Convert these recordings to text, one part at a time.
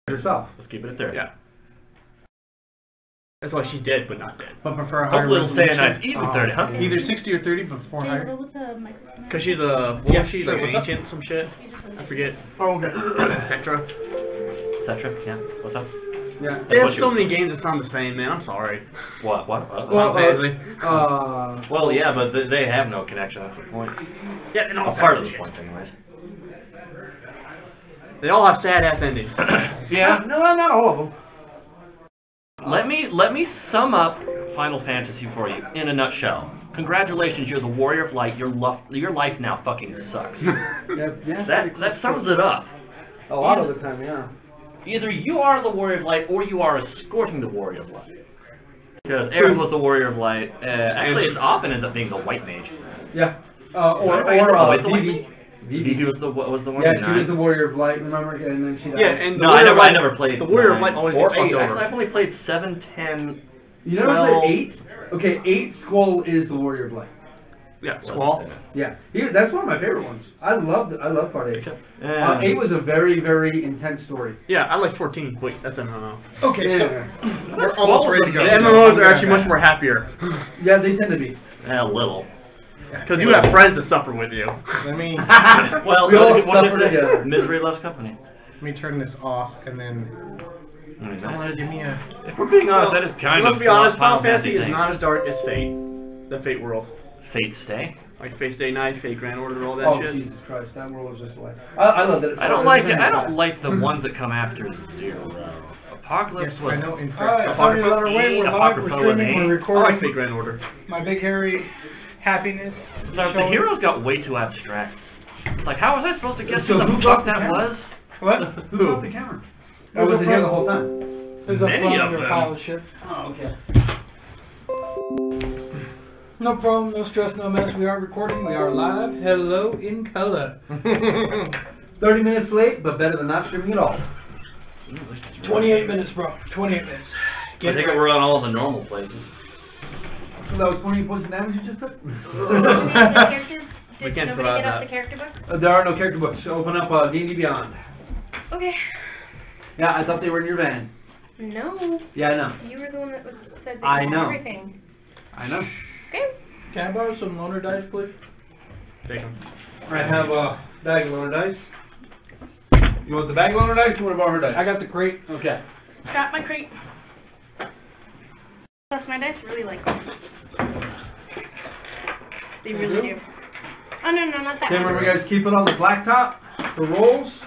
herself. Let's keep it at 30. Yeah. That's why she's dead, but not dead. But prefer a higher Hopefully it'll stay a resolution. nice even 30, huh? Yeah. Either 60 or 30, but before higher. Because she's a, she's like an ancient, some shit. I forget. Oh, okay. Etc. Etc. Yeah. What's up? Yeah. They have so many games that sound the same, man. I'm sorry. What? Final Fantasy. Well, yeah, but they have no connection. That's the point. Yeah, and all part of the point, anyways. They all have sad ass endings. Yeah. No, not all of them. Let me sum up Final Fantasy for you in a nutshell. Congratulations, you're the Warrior of Light. Your life now fucking sucks. That sums it up. A lot of the time, yeah. Either you are the Warrior of Light or you are escorting the Warrior of Light. Because Aerith was the Warrior of Light. Actually, it often ends up being the White Mage. Yeah. Vivi. Vivi was the one. Yeah, she was the Warrior of Light. Remember, and then she died. Yeah, and no, I never played. The Warrior of Light always gets fucked over. Actually, I've only played 7, 10. You never played 8? Okay, 8 Squall is the Warrior of Light. Yeah, Squall. Yeah, that's one of my favorite ones. I love part 8. 8 was a very, very intense story. Yeah, I like 14. Wait, that's MMO. Okay, so we're almost ready to go. The MMOs are actually much more happier. Yeah, they tend to be. A little. Because you have friends to suffer with you. Let me. Well, we all suffer together. Misery loves company. Let me turn this off and then. Give me a. If we're being honest, that is kind of. Let's be honest. Final Fantasy is not as dark as Fate, the Fate world. Fate Stay. Like Fate Stay Night, Fate Grand Order, all that shit. Oh Jesus Christ, that world was just like. I love that. I don't like it. I don't like the ones that come after 0. Apocalypse was. I know. In fact, alright, somebody let her wait. We're live. We're streaming. We're I recording. like Fate Grand Order. My big hairy happiness. So the heroes got way too abstract. It's like, how was I supposed to guess So who who the brought fuck the that camera? was? What? Who brought the camera? I wasn't here the whole time. There's a Many phone of under a them. pile of shit. Oh, okay. No problem, no stress, no mess. We are recording. We are live. Hello in color. 30 minutes late, but better than not streaming at all. 28 minutes, bro. 28 minutes. I think we're on all the normal places. So that was 28 points of damage you just took? We can't Did nobody survive get out that. the character books? There are no character books. Open up D&D Beyond. Okay. Yeah, I thought they were in your van. No. Yeah, I know. You were the one that said that I you know. want everything. I know. Okay. Can I borrow some loner dice, please? Take them. I have a bag of loner dice. You want the bag of loner dice or you want to borrow her dice? I got the crate. Okay. Got my crate. Plus, my dice really like them. They really do. Oh, no, not that Okay, one. remember guys, keep it on the blacktop for rolls.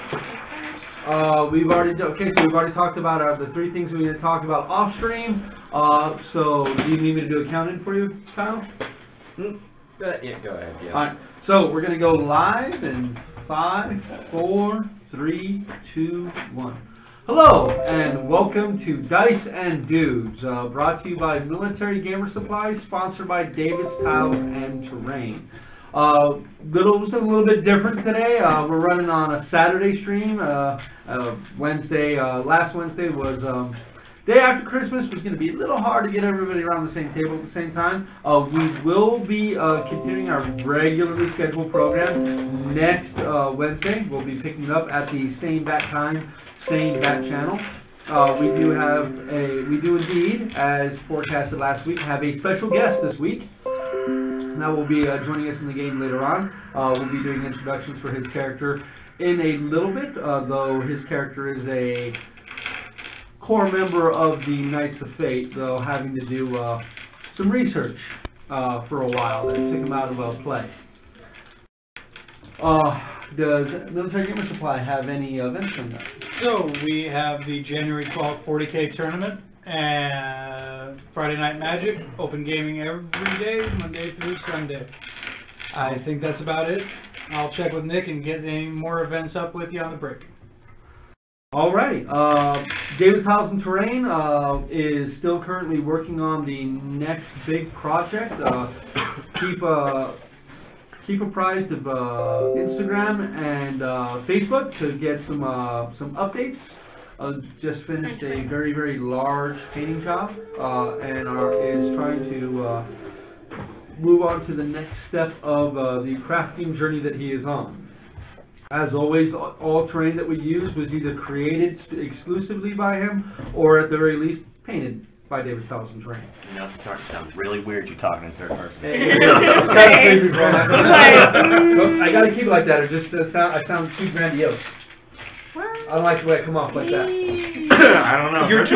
We've already talked about the 3 things we need to talk about off stream. So do you need me to do a count in for you, Kyle? Yeah, go ahead. Yeah. Alright, so we're gonna go live in 5, 4, 3, 2, 1. Hello and welcome to Dice and Dudes, brought to you by Military Gamer Supplies, sponsored by David's Tiles and Terrain. Just a little bit different today. We're running on a Saturday stream. Wednesday, last Wednesday was day after Christmas. Was going to be a little hard to get everybody around the same table at the same time. We will be continuing our regularly scheduled program next Wednesday. We'll be picking up at the same bat time, same bat channel. We do indeed, as forecasted last week, have a special guest this week. That will be joining us in the game later on. We'll be doing introductions for his character in a little bit, though his character is a core member of the Knights of Fate, though having to do some research for a while that took him out of play. Does Military Gamer Supply have any events coming up? So, we have the January 12th 40K tournament and Friday Night Magic, open gaming every day, Monday through Sunday. I think that's about it. I'll check with Nick and get any more events up with you on the break. Alrighty. David's Tiles and Terrain is still currently working on the next big project. Keep apprised of Instagram and Facebook to get some updates. Just finished a very, very large painting job and is trying to move on to the next step of the crafting journey that he is on. As always, all terrain that we used was either created exclusively by him, or at the very least, painted by David Stolzen Terrain. You know, it's starting to sound really weird you talking in third person. It's kind of crazy, bro. I gotta keep it like that, or just I sound too grandiose. I don't like the way I come off like that. I don't know. You're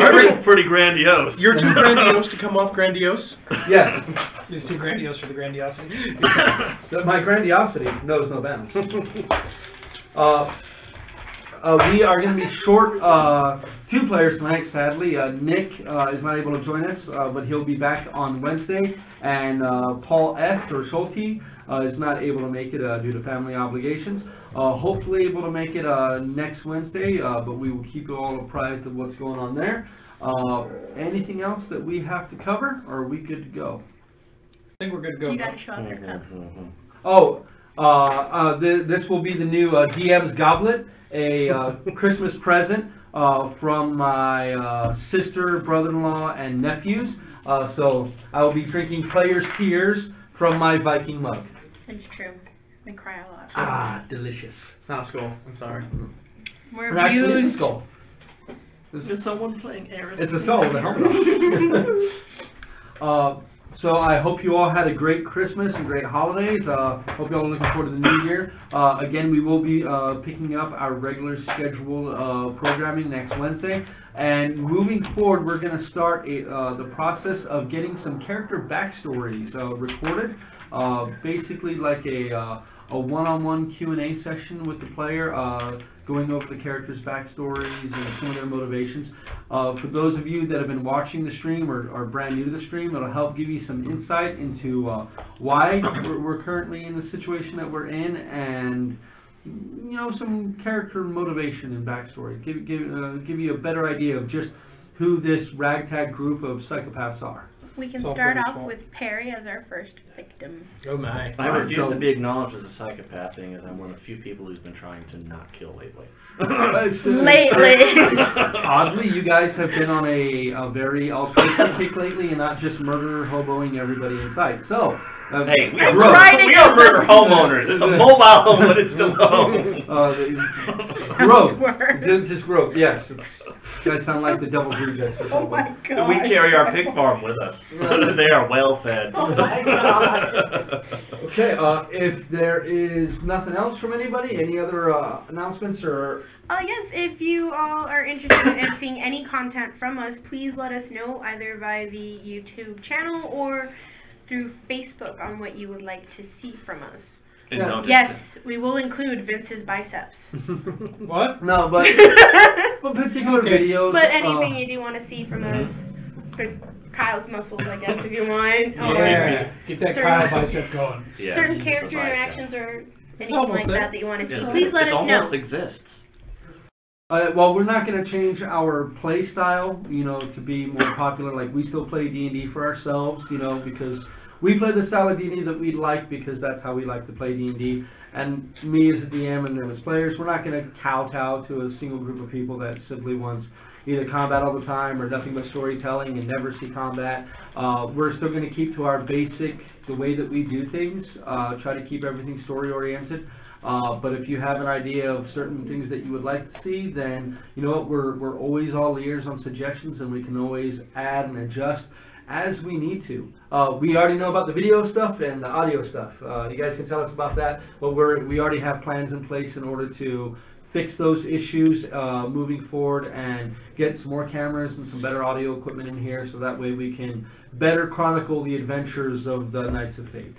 pretty grandiose. You're too grandiose to come off grandiose? Yes. He's too grandiose for the grandiosity. My grandiosity knows no bounds. We are going to be short 2 players tonight, sadly. Nick is not able to join us, but he'll be back on Wednesday. And Paul S. or Schulte is not able to make it due to family obligations. Hopefully able to make it next Wednesday, but we will keep you all apprised of what's going on there. Anything else that we have to cover, or are we good to go? I think we're good to go. You gotta show off your cup. Oh, this will be the new DM's Goblet, a Christmas present from my sister, brother-in-law, and nephews. So I will be drinking Player's Tears from my Viking mug. It's true. We cry a lot. Ah, delicious. It's not a skull. I'm sorry. We're Actually, it's a abused. skull. Is someone playing Aerith? It's a skull with a helmet on. So I hope you all had a great Christmas and great holidays. Hope you all are looking forward to the new year. Again, we will be picking up our regular scheduled programming next Wednesday. And moving forward, we're going to start the process of getting some character backstories recorded. Basically like a one-on-one Q&A session with the player, going over the characters' backstories and some of their motivations. For those of you that have been watching the stream or are brand new to the stream, it'll help give you some insight into why we're currently in the situation that we're in, and some character motivation and backstory. Give you a better idea of just who this ragtag group of psychopaths are. We can start off with Perry as our first victim. Oh my. I refuse to be acknowledged as a psychopath, being as I'm one of the few people who's been trying to not kill lately. Lately. Oddly, you guys have been on a very altruistic kick lately, and not just murder hoboing everybody in sight. So, hey, we are growth. murder homeowners. It's a mobile home, but it's still a home. Growth. Just growth. Yes. You guys sound like the Devil's Rejects or something. Oh my god. We carry our pig farm with us. They are well fed. Oh my god. Okay, if there is nothing else from anybody, any other announcements or... Yes, if you all are interested in seeing any content from us, please let us know either via the YouTube channel or through Facebook on what you would like to see from us. Yes, we will include Vince's biceps. What? No, but particular videos. But anything you do want to see from us, for Kyle's muscles, I guess, if you want. Yeah, get that Kyle bicep going. Yeah, certain character interactions or anything like there. that you want to see, Yes, please let us know. It almost exists. Well, we're not going to change our play style, to be more popular. Like, we still play D&D for ourselves, because we play the style of D&D that we like, because that's how we like to play D&D. And me as a DM and them as players, we're not going to kowtow to a single group of people that simply wants either combat all the time or nothing but storytelling and never see combat. We're still going to keep to our basic, the way that we do things, try to keep everything story oriented. But if you have an idea of certain things that you would like to see, then you know what, we're always all ears on suggestions, and we can always add and adjust as we need to. We already know about the video stuff and the audio stuff. You guys can tell us about that, but we already have plans in place in order to fix those issues moving forward and get some more cameras and some better audio equipment in here, so that way we can better chronicle the adventures of the Knights of Fate.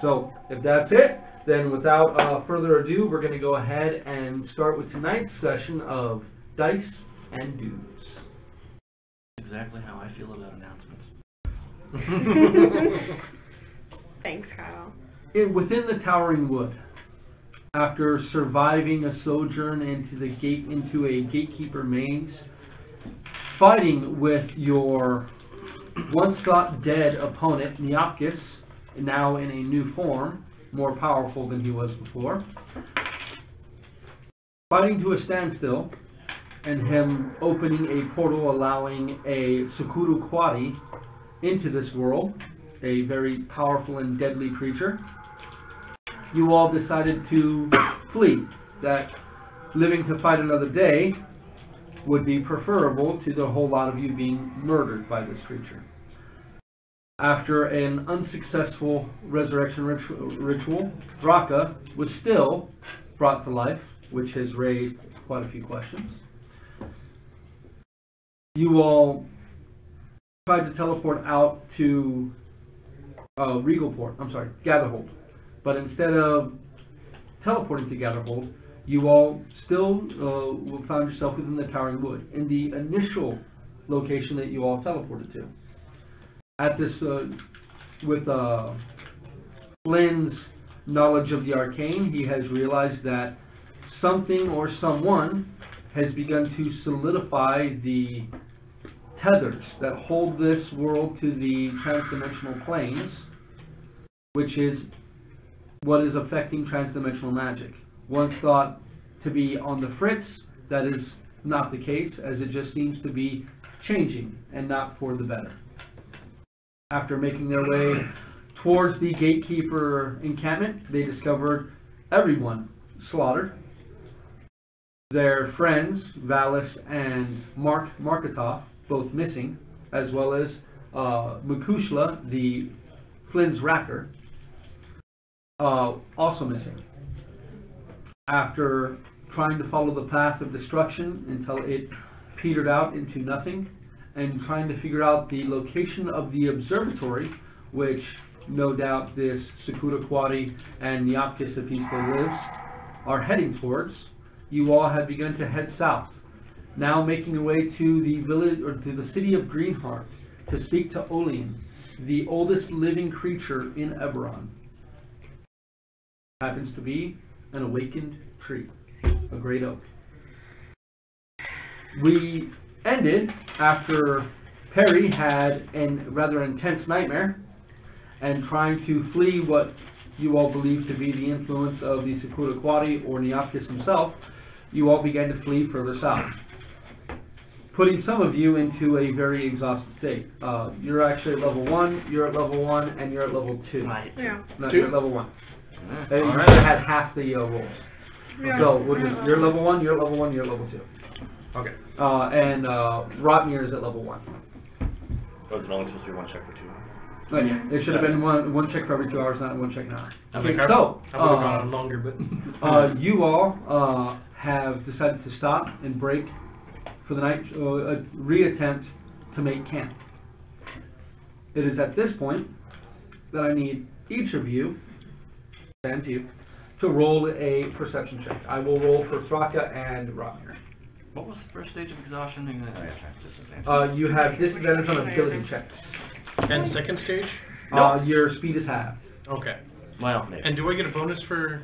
So if that's it, then without further ado, we're going to go ahead and start with tonight's session of Dice and Dudes. Exactly how I feel about announcements. Thanks, Kyle. Within the Towering Wood, after surviving a sojourn into a gatekeeper maze, fighting with your once thought dead opponent, Neopkis, now in a new form, more powerful than he was before, fighting to a standstill, and him opening a portal allowing a Sakuru Kwadi into this world, a very powerful and deadly creature. You all decided to flee. That living to fight another day would be preferable to the whole lot of you being murdered by this creature. After an unsuccessful resurrection ritual, Thraka was still brought to life, which has raised quite a few questions. You all tried to teleport out to Gatherhold. But instead of teleporting to Gatherhold, you all still found yourself within the Towering Wood, in the initial location that you all teleported to. At this, with Flynn's knowledge of the arcane, he has realized that something or someone has begun to solidify the tethers that hold this world to the transdimensional planes, which is what is affecting transdimensional magic. Once thought to be on the fritz, that is not the case, as it just seems to be changing and not for the better. After making their way towards the gatekeeper encampment, they discovered everyone slaughtered. Their friends, Valis and Marketov, both missing, as well as Mukushla, the Flynn's Racker, also missing. After trying to follow the path of destruction until it petered out into nothing, and trying to figure out the location of the observatory, which no doubt this Sakura Quadi and Neopkis, if he still lives, are heading towards, you all have begun to head south, now making your way to the village, or to the city of Greenheart, to speak to Olean, the oldest living creature in Eberron. Happens to be an awakened tree, a great oak. We ended after Perry had a rather intense nightmare and trying to flee what you all believe to be the influence of the Sakura Quadi or Neopkis himself. You all began to flee further south, putting some of you into a very exhausted state. You're actually at level 1, you're at level 1, and you're at level 2. Yeah. No, you're at level 1. You should have had half the rolls. Yeah. So, you're level 1, you're at level 1, you're at level 2. Okay. And Rotmir is at level 1. Oh, is it only supposed to be one check for 2 hours? Oh, yeah. It should have been one check for every 2 hours, not one check an hour. Okay, so, I would have gone on longer, but you all have decided to stop and break for the night, reattempt to make camp. It is at this point that I need each of you, and you, to roll a perception check. I will roll for Thraka and Rotmir. What was the first stage of exhaustion? Disadvantage. You have disadvantage on ability checks. and second stage? Your speed is halved. Okay. Well, maybe. And do I get a bonus for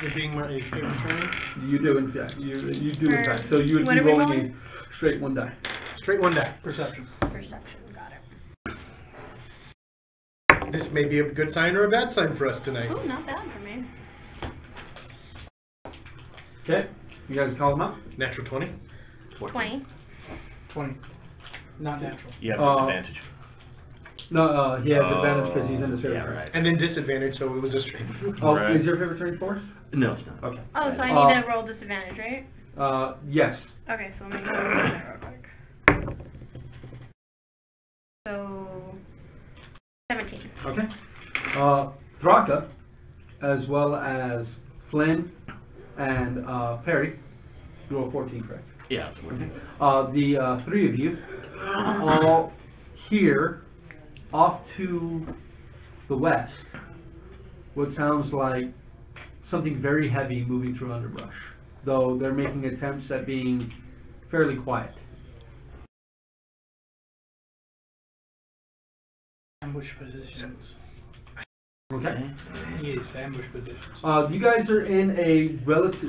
it being my favorite turn? You do, in fact. You do, in fact. So you would be rolling a straight 1 die. Straight 1 die. Perception. Perception, got it. This may be a good sign or a bad sign for us tonight. Oh, not bad for me. Okay. You guys call them out? Natural 20. 20. 20. Not natural. You have disadvantage. No, he has advantage because he's in his favorite Yeah, turn. right. And then disadvantage, so it was a straight. Oh, Right. is your favorite turn force? No, it's not. Okay. Oh, so I need to roll disadvantage, right? Yes. Okay, so let me roll that real quick. So, 17. Okay. Thraka, as well as Flynn and Perry, you roll 14, correct? Yeah, it's working. The three of you all hear off to the west what sounds like something very heavy moving through underbrush, though they're making attempts at being fairly quiet. Ambush positions. Okay. Yes, ambush positions. You guys are in a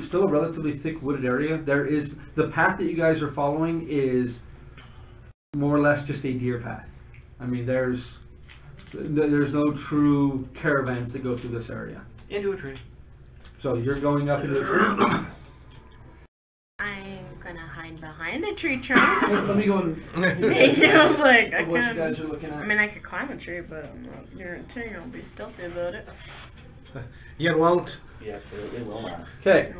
still a relatively thick wooded area. There is the path that you guys are following is more or less just a deer path. I mean, there's no true caravans that go through this area. Into a tree. So you're going up into a tree. I'm gonna hide behind a tree trunk. Let me go and I was like, what you guys are looking at. I mean, I could climb a tree, but I'm not guaranteeing I'll be stealthy about it. You won't. Yeah, clearly will not. Okay.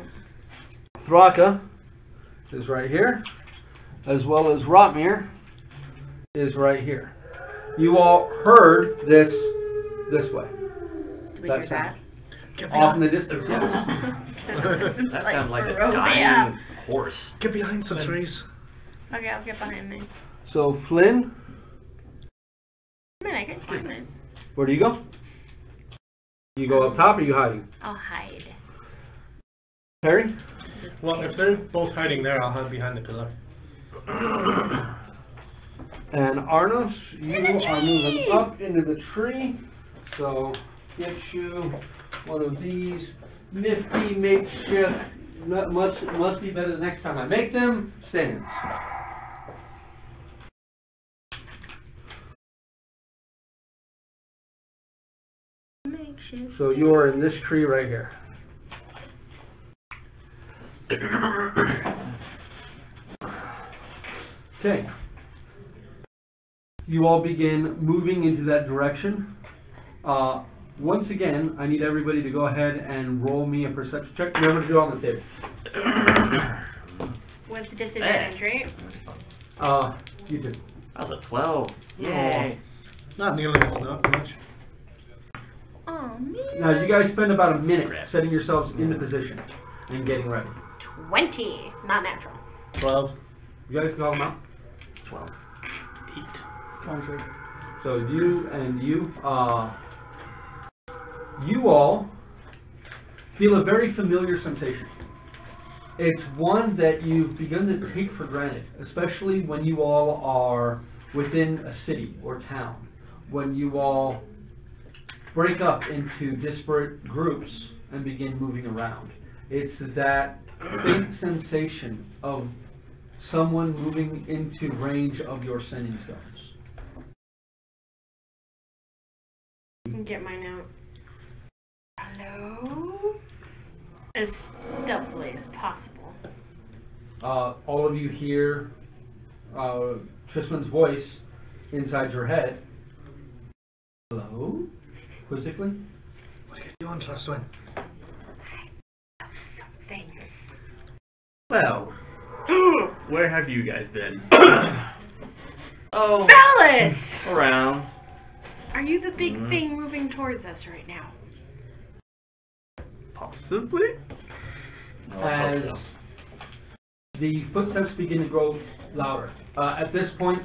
Thraka is right here, as well as Rotmir is right here. You all heard this way. Do we hear that? Off in the distance, yes. That Like sounds like a Barovia. dying horse. Get behind some trees. Okay, I'll get behind me. So Flynn, I mean, I can climb it. where do you go? You go up top or you hiding? I'll hide. Harry? Well, if they're both hiding there, I'll hide behind the pillar. And Arnos, you are moving up into the tree. So get you one of these nifty makeshift, must be better the next time I make them, stands. Makeshift. So you are in this tree right here. Okay. You all begin moving into that direction. Once again, I need everybody to go ahead and roll me a perception check. Remember to do it on the table. With disadvantage, right? You do. That was a 12. Yay. Not nearly as much. Oh, man. Now you guys spend about a minute setting yourselves into position and getting ready. 20. Not natural. 12. You guys can call them out. 12. 8. So you and you all feel a very familiar sensation. It's one that you've begun to take for granted, especially when you all are within a city or town. When you all break up into disparate groups and begin moving around. It's that faint sensation of someone moving into range of your sending stones. You can get mine out. Hello? As stealthily as possible. All of you hear Trisman's voice inside your head. Hello? Quizzically? What are you doing, Trisman? Something. Well, where have you guys been? Oh, Alice! around. Are you the big thing moving towards us right now? Possibly. No, let's hope As so. the footsteps begin to grow louder. At this point,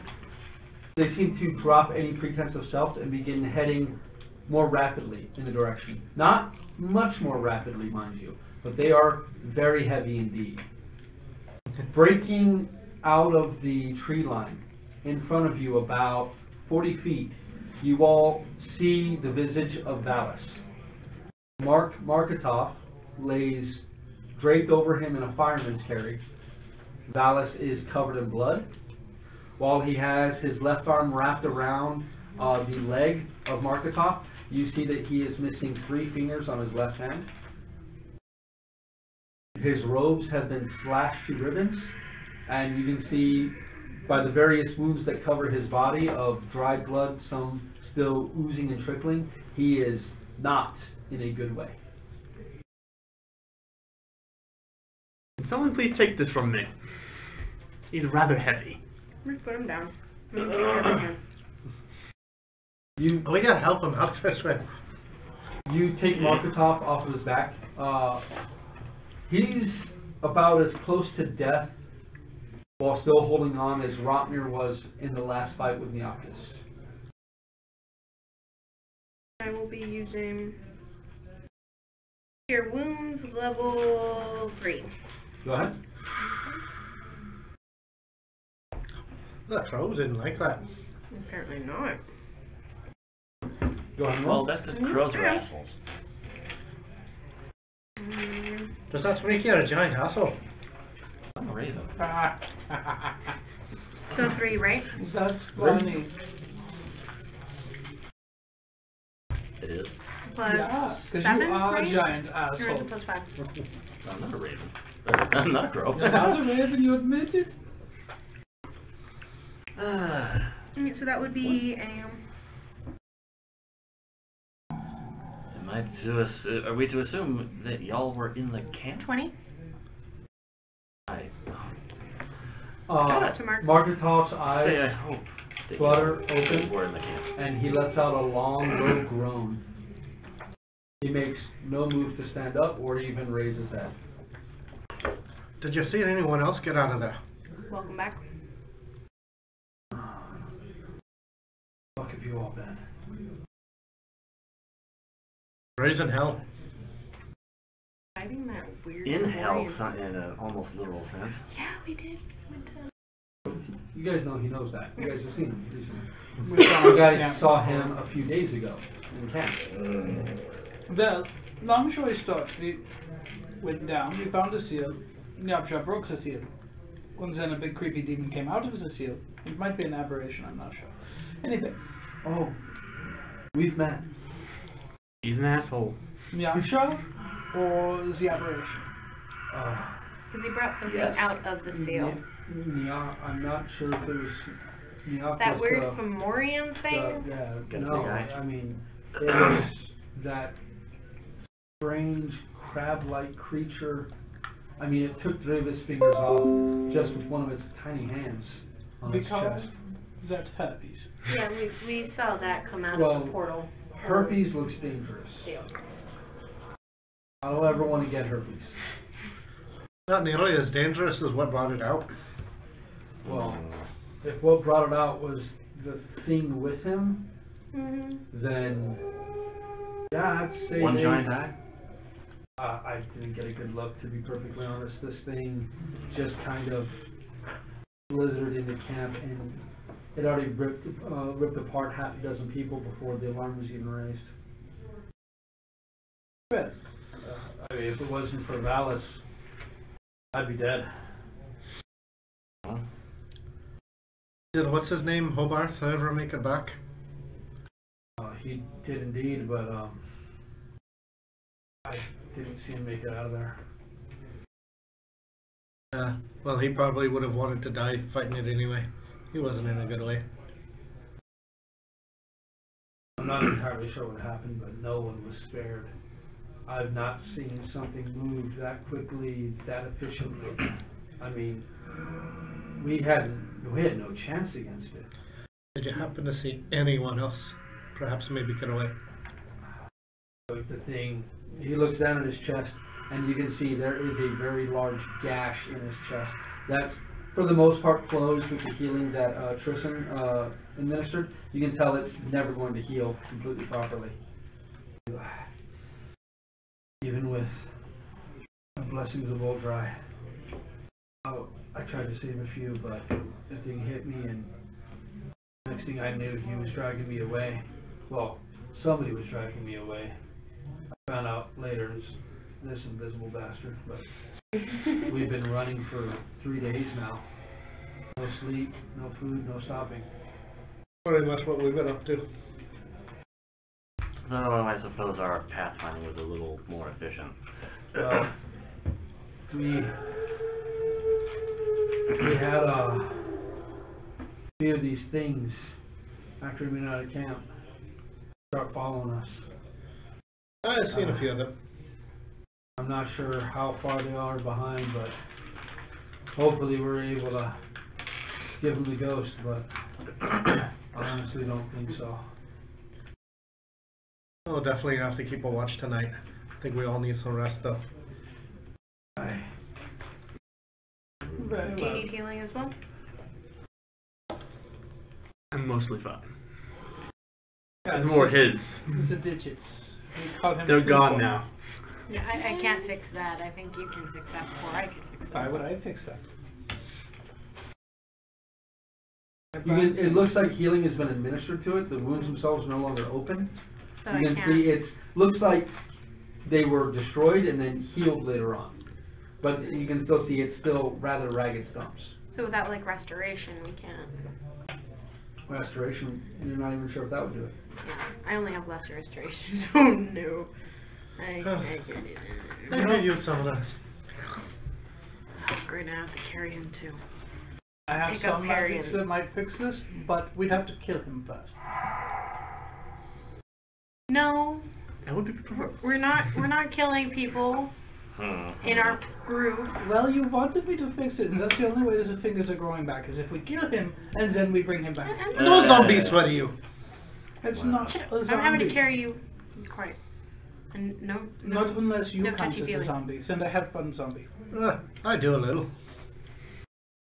they seem to drop any pretense of stealth and begin heading more rapidly in the direction. Not much more rapidly, mind you, but they are very heavy indeed. Breaking out of the tree line in front of you about 40 feet, you all see the visage of Valis. Marketov lays draped over him in a fireman's carry. Valis is covered in blood, while he has his left arm wrapped around the leg of Marketov. You see that he is missing 3 fingers on his left hand. His robes have been slashed to ribbons, and you can see by the various wounds that cover his body of dried blood, some still oozing and trickling, he is not in a good way. Can someone please take this from me? He's rather heavy. Let's put him down. I'm gonna take care of him. You We gotta help him out, Trisman. You take Marketov off of his back. He's about as close to death while still holding on as Rotmir was in the last fight with Neoctis. I will be using Cure Wounds level 3. Go ahead. That crow didn't like that. Apparently not. Go ahead and Well, roll. that's because crows are assholes. Does that make you a giant asshole? I'm a raven. So 3, right? That's funny. It is. Plus Yeah, because 7, you are right? a giant Or is asshole. it plus 5? I'm not a raven. I'm not a crow. You're not a raven, you admit it? So that would be a... Am Are we to assume that y'all were in the camp? 20. I To Mark. Marketov's say I eyes hope that flutter you open, were in the camp. and he lets out a long, low groan. He makes no move to stand up or even raise his head. Did you see anyone else get out of there? Welcome back. Fuck have you all been? Raising hell. Fighting that weird. In hell, warrior. in an almost literal sense. Yeah, we did. Went to... You guys know he knows that. You guys have seen him recently. We saw You him guys camp. saw him a few days ago in camp. Well, long story short, we went down, we found a seal. Nyapsha broke the seal. And then a big creepy demon came out of the seal. It might be an aberration, I'm not sure. Anyway, Oh, we've met. He's an asshole. Nyapsha or the aberration? Because he brought something Yes. out of the seal. I'm not sure if it was That weird Fomorian thing? Got a no, big eye. I mean, it was that strange crab-like creature. I mean, it took 3 of his fingers off just with one of its tiny hands on We his call chest. that herpes. Yeah, we saw that come out Well, of the portal. Herpes looks dangerous. Seal. I don't ever want to get herpes. Not nearly as dangerous as what brought it out. Well, if what brought it out was the thing with him, Mm-hmm. then yeah, I'd say One they- giant eye? I didn't get a good look, to be perfectly honest. This thing just kind of slithered into camp, and it already ripped apart half a dozen people before the alarm was even raised. Well, I mean, if it wasn't for Valis, I'd be dead. Did what's his name, Hobarth, ever make it back? He did indeed, but I didn't see him make it out of there. Well, he probably would have wanted to die fighting it anyway. He wasn't in a good way. I'm not entirely sure what happened, but no one was spared. I've not seen something move that quickly, that efficiently. I mean, we had no chance against it. Did you happen to see anyone else perhaps maybe get away? The thing, he looks down at his chest, and you can see there is a very large gash in his chest. That's, for the most part, closed with the healing that Tristan administered. You can tell it's never going to heal completely properly. Even with the blessings of Oldry. I tried to save a few, but the thing hit me, and next thing I knew, he was dragging me away. Well, somebody was dragging me away. I found out later it was this invisible bastard, but we've been running for 3 days now. No sleep, no food, no stopping. Pretty much what we've been up to. No, I suppose our pathfinding was a little more efficient. Well, we had a few of these things after we went out of camp start following us. I've seen a few of them. I'm not sure how far they are behind, but hopefully we're able to give them the ghost, but I honestly don't think so. We'll definitely have to keep a watch tonight. I think we all need some rest though. very Do you well. need healing as well? I'm mostly fine. Yeah, It's it's more just his. the digits. We caught him They're too gone far. now. Yeah, I can't fix that. I think you can fix that before I can fix that. Why would I fix that? It looks like healing has been administered to it. The wounds themselves are no longer open. So You I can can't. see it's looks like they were destroyed and then healed later on, but you can still see it's still rather ragged stumps. So without like restoration, we can't. Restoration, you're not even sure if that would do it. Yeah, I only have lesser restoration, so no. I can't get it. I could use some of that. We're gonna have to carry him too. I have Pick up some Harry magics and- that might fix this, but we'd have to kill him first. No, That would be preferred. We're not killing people in our group. Well, you wanted me to fix it, and that's the only way his fingers are growing back, is if we kill him, and then we bring him back. No zombies for you. It's not a zombie. I'm having to carry you. Be quiet. And no. Not unless you no count as a touchy-feely. zombie. Send a have fun zombie. I do a little.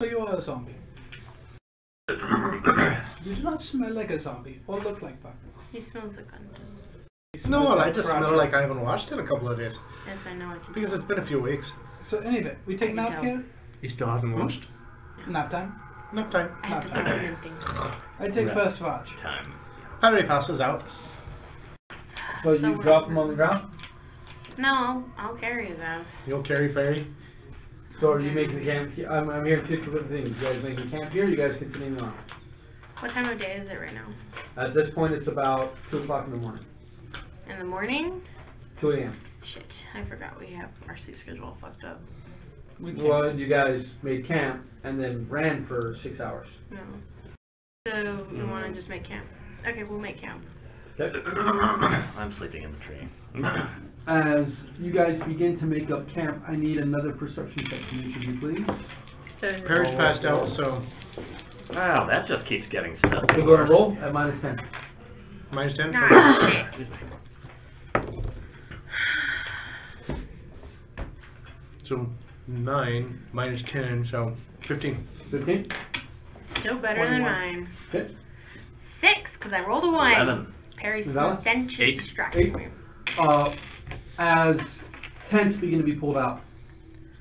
So you are a zombie. You do not smell like a zombie, or look like one. He smells like gun. No, well, I just smell like I haven't washed in a couple of days. Yes, I know. I can Because it's been a few weeks. So anyway, we take I can nap tell. here. He still hasn't washed. Nap time. Enough time. I have to document things. I take Rest. first watch. Time. Harry passes out. So So you we're- drop him on the ground? No, I'll carry his ass. You'll carry Perry. So are you making the camp? I'm here to two things. You guys making camp here? You guys continuing on? What time of day is it right now? At this point, it's about 2 o'clock in the morning. In the morning? 2 a.m. Shit, I forgot we have our sleep schedule all fucked up. We can't. Well, you guys made camp and then ran for 6 hours. No. So you want to just make camp? Okay, we'll make camp. Okay. I'm sleeping in the tree. As you guys begin to make up camp, I need another perception check from each of you, please. Perry's passed out, so Wow, that just keeps getting stuck. So go and roll at -10. minus 10. Ah, shit. Excuse me. So 9 minus 10, so 15. 15. Still better than 21. mine. Okay. 6, because I rolled a 1. 11. Perry's Valid? stench Eight. is distracting me. As tents begin to be pulled out,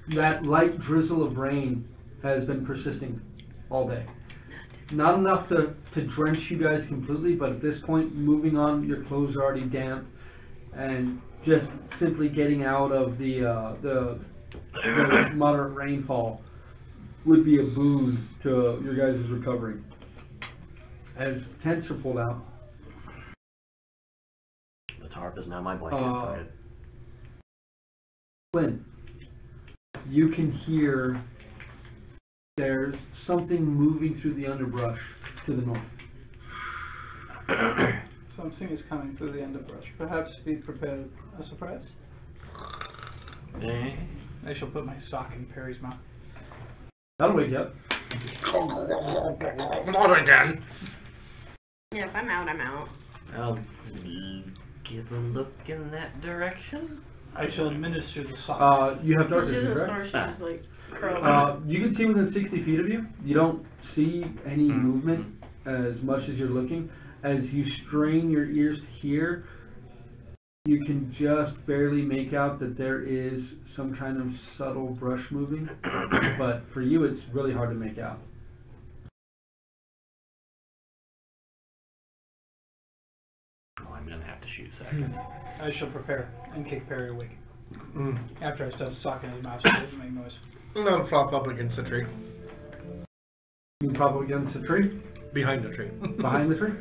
that light drizzle of rain has been persisting all day. Not enough to drench you guys completely, but at this point, moving on, your clothes are already damp, and just simply getting out of the moderate rainfall would be a boon to your guys' recovery. As tents are pulled out, The tarp is now my blanket. Fuck it. Flynn, you can hear there's something moving through the underbrush to the north. Something is coming through the underbrush. Perhaps we prepare a surprise. Eh? I shall put my sock in Perry's mouth. That'll wake you up. Not again. Yeah, if I'm out, I'm out. I'll give a look in that direction. I shall administer the sock. You have She dark doesn't vision, snore, correct? she just like curls. You can see within 60 feet of you. You don't see any movement as much as you're looking. As you strain your ears to hear, you can just barely make out that there is some kind of subtle brush moving. But for you, it's really hard to make out. Oh, I'm gonna have to shoot second. I shall prepare and kick Perry awake. Mm. After I stuff a sock in his mouth so it doesn't make noise. No, prop up against the tree. You can prop up against the tree, Behind the tree. behind the tree.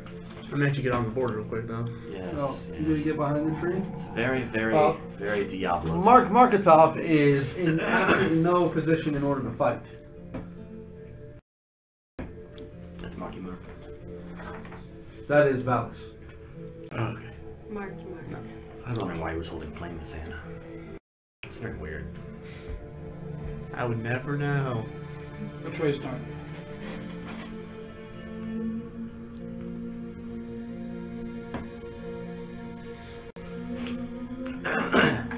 I'm gonna actually get on the board real quick though. Yes. Oh, yes. you need to get behind the tree. It's very, very, very Diablo. Mark Marketov is in absolutely no position in order to fight. That's Marky Mark. That is Valis. Okay. Mark. I was wondering why he was holding flame in his hand. It's very weird. I would never know. Which way is north?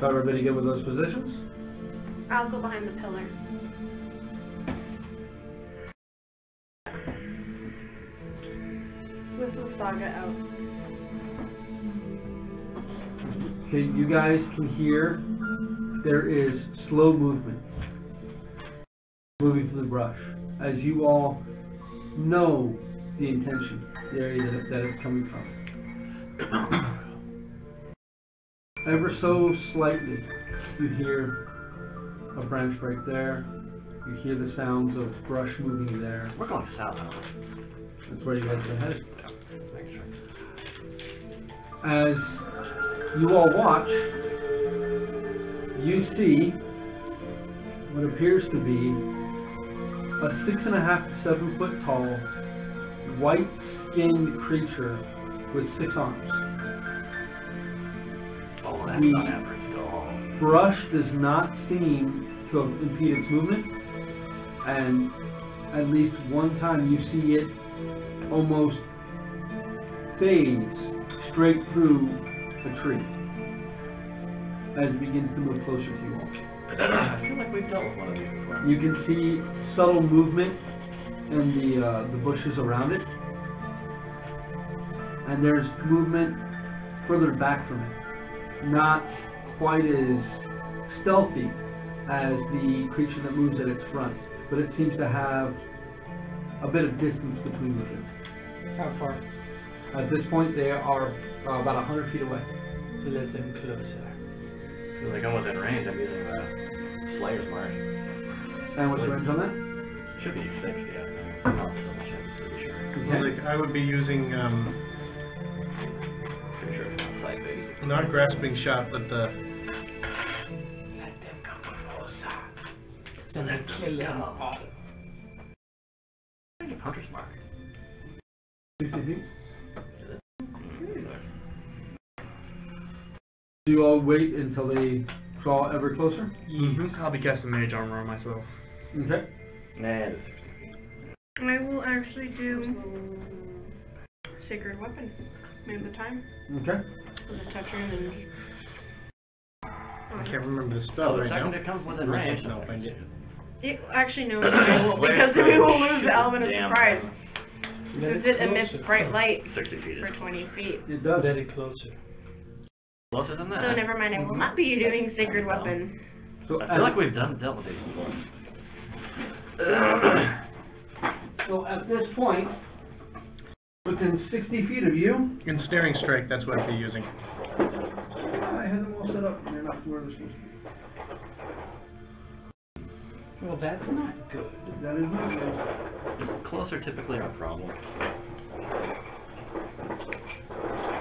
So everybody good with those positions? I'll go behind the pillar. With Mustaga out. Okay, you guys can hear there is slow movement moving through the brush as you all know the intention, the area that it's coming from. Ever so slightly, you hear a branch break there. You hear the sounds of brush moving there. We're going south, huh? That's where you guys are headed. Make sure. As you all watch, you see what appears to be a 6.5 to 7 foot tall, white skinned creature with 6 arms. that's not average at all. Brush does not seem to impede its movement, and at least one time you see it almost phase straight through a tree as it begins to move closer to you all. I feel like we've dealt with one of these before. You can see subtle movement in the bushes around it, and there's movement further back from it. Not quite as stealthy as the creature that moves at its front, but it seems to have a bit of distance between the two. How far? At this point, they are about 100 feet away. To let them closer. So like I'm within range, I'm using the Slayer's Mark. And what's the range on that? Should be 60, I think. I'll have to double check just to be sure. Okay. I would be using Pretty sure it's not sight-based. not grasping shot, but the Let them come closer. So Let they them kill them come. all. I think Hunter's Mark. 60 feet. Is it? Do you all wait until they draw ever closer? I'll be casting mage armor on myself. Okay. Nah, it's 60 feet. I will actually do Sacred Weapon. Maybe the time. Okay. With a toucher and then. I can't remember the Oh, spell the right second now. it comes within Unless I range, can that's find it. Actually, no, we won't, Slayer because Slayer we will shoot lose the element of damn surprise. thing. Since it emits bright light 60 feet is for 20 feet. It does. Let it closer. closer than that. So never mind, I will not be doing Sacred Weapon. So, I feel like we've dealt with these before. so at this point, within 60 feet of you, Ensnaring strike, that's what I'd be using. I had them all set up and they're not where they're supposed to be. Well, that's not good. That is not good. Is closer typically our problem?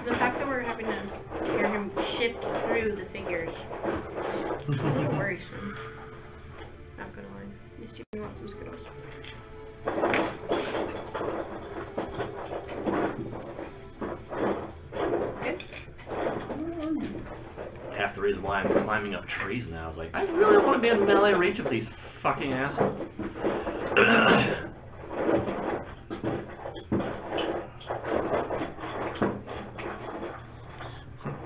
The fact that we're having to hear him shift through the figures is a little worrisome. Not gonna lie. These two want some Skittles. Good. Half the reason why I'm climbing up trees now is like, I really want to be in melee reach of these fucking assholes.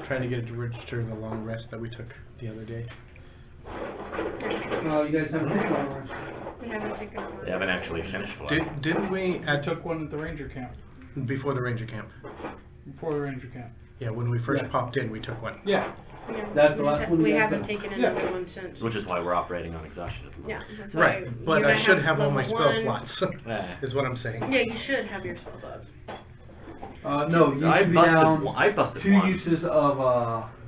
Trying to get it to register the long rest that we took the other day. Oh, you guys haven't taken one rest. We haven't taken a They haven't actually finished one. Didn't we I took one at the ranger camp. before the ranger camp? Before the ranger camp. Yeah, when we first Yeah. popped in, we took one. Yeah. Yeah. That's the last one you We guys haven't got? taken Yeah. another one since. Which is why we're operating on exhaustion at the moment. Yeah, that's why Right, but you I might should have all my level spell one. slots, Yeah. is what I'm saying. Yeah, you should have your spell slots. No, you I should be busted down one. I busted 2 one. uses of,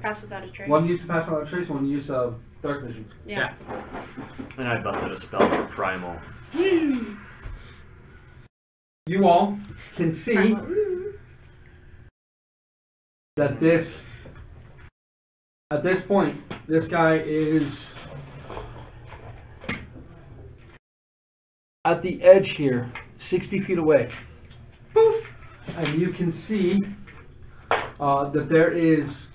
Pass without a trace. 1 use of Pass Without Trace, 1 use of Dark Vision. Yeah. And I busted a spell for primal. You all can see that at this point, this guy is at the edge here, 60 feet away. Poof! And you can see that there is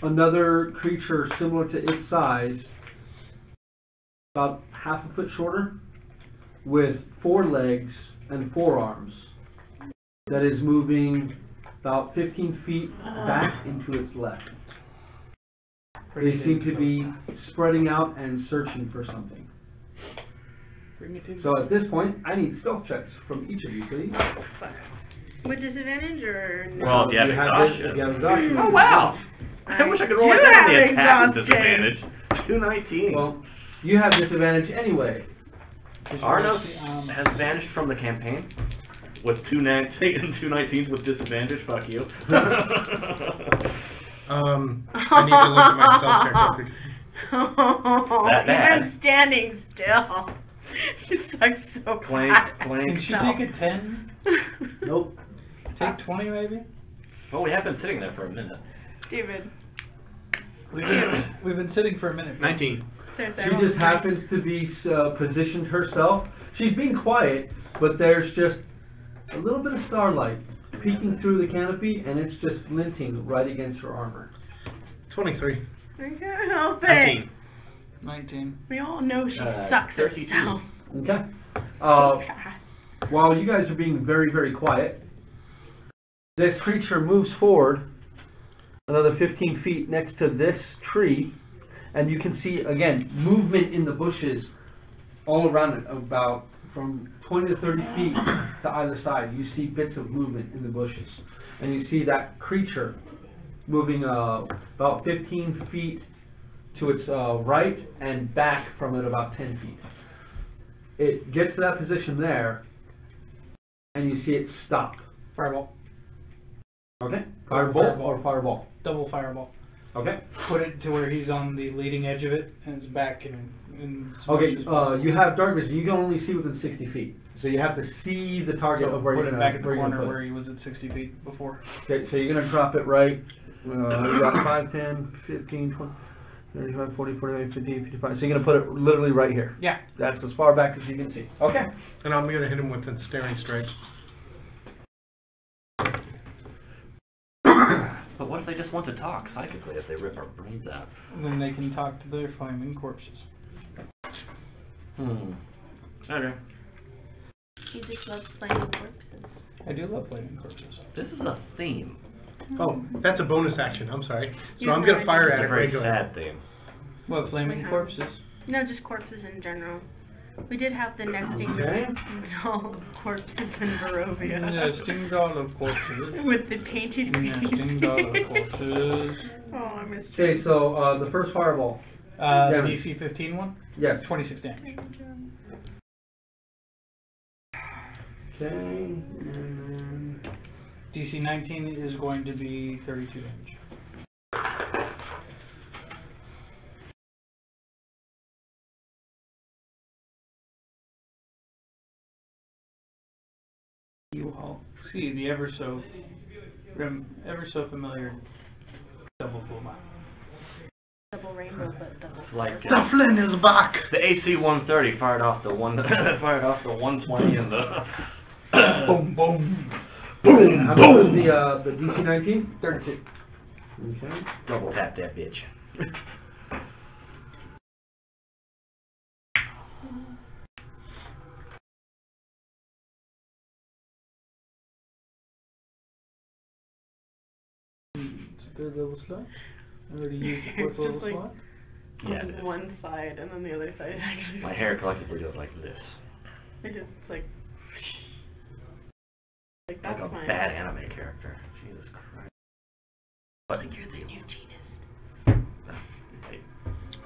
another creature similar to its size, about half a foot shorter, with 4 legs and 4 arms, that is moving about 15 feet back into its left. They seem to be spreading out and searching for something. Bring it in. So at this point, I need stealth checks from each of you, please. With disadvantage or no? Well, if you have exhaustion. If you have exhaustion. Oh, wow! I wish I could roll do like that on the have attack with exhaustion. disadvantage. 2 19s. Well, you have disadvantage anyway. Arnos has vanished from the campaign with 2 19s with disadvantage. Fuck you. I need to look at my stealth check real quick. That bad. Even standing still. You suck so Clank, bad. Can clank. she take a 10? Nope. Take 20 maybe? Well, we have been sitting there for a minute. David. We've been sitting for a minute. 19. Seriously, She just happens to be positioned herself. She's being quiet, but there's just a little bit of starlight peeking through the canopy, and it's just glinting right against her armor. 23. I can't help it. 19. 19. We all know she sucks at 32. stealth. Okay. So bad. While you guys are being very, very quiet, this creature moves forward another 15 feet next to this tree, and you can see, again, movement in the bushes all around it, about from 20 to 30 feet to either side. You see bits of movement in the bushes. And you see that creature moving about 15 feet to its right and back from it about 10 feet. It gets to that position there, and you see it stop. Fireball. Okay? Fireball Fireball. or fireball? Double fireball. Okay. Put it to where he's on the leading edge of it and his back in as much Okay, as possible. you have dark vision. You can only see within 60 feet. So you have to see the target So of where put you're it going back at the to corner put where it. he was at 60 feet before. Okay, so you're going to drop it right. You got 5, 10, 15, 20, 35, 40, 45, 50, 55. So you're going to put it literally right here. Yeah. That's as far back as you can see. Okay. And I'm going to hit him with a staring strike. But what if they just want to talk psychically as they rip our brains out? Then they can talk to their flaming corpses. Okay. He just loves playing corpses. I do love flaming corpses. This is a theme. Oh, that's a bonus action. I'm sorry. So You I'm have going no to fire It's at a it very regularly. sad theme. What, flaming Uh-huh. corpses? No, just corpses in general. We did have the nesting Okay. doll of corpses in Barovia. Nesting doll of corpses. With the painted Nesting doll of faces. corpses. Oh, I missed you. Okay, so the first fireball. The Damage. DC 15 one? Yes. 26 damage. Okay. And DC 19 is going to be 32 damage. You all see the ever so familiar double boom. Double rainbow, but double. It's like The Flynn is back! the AC-130 fired off the 120 and the Boom boom. how much was the DC 19? 32. Okay. double tap that bitch. It's a third level slot. I already used the It's fourth level just like- slot. Yeah, On it is. one side, and then the other side actually. My hair collectively goes like this. It is like. Like Like that's a fine. bad anime character. Jesus Christ. But Like you're the new genist.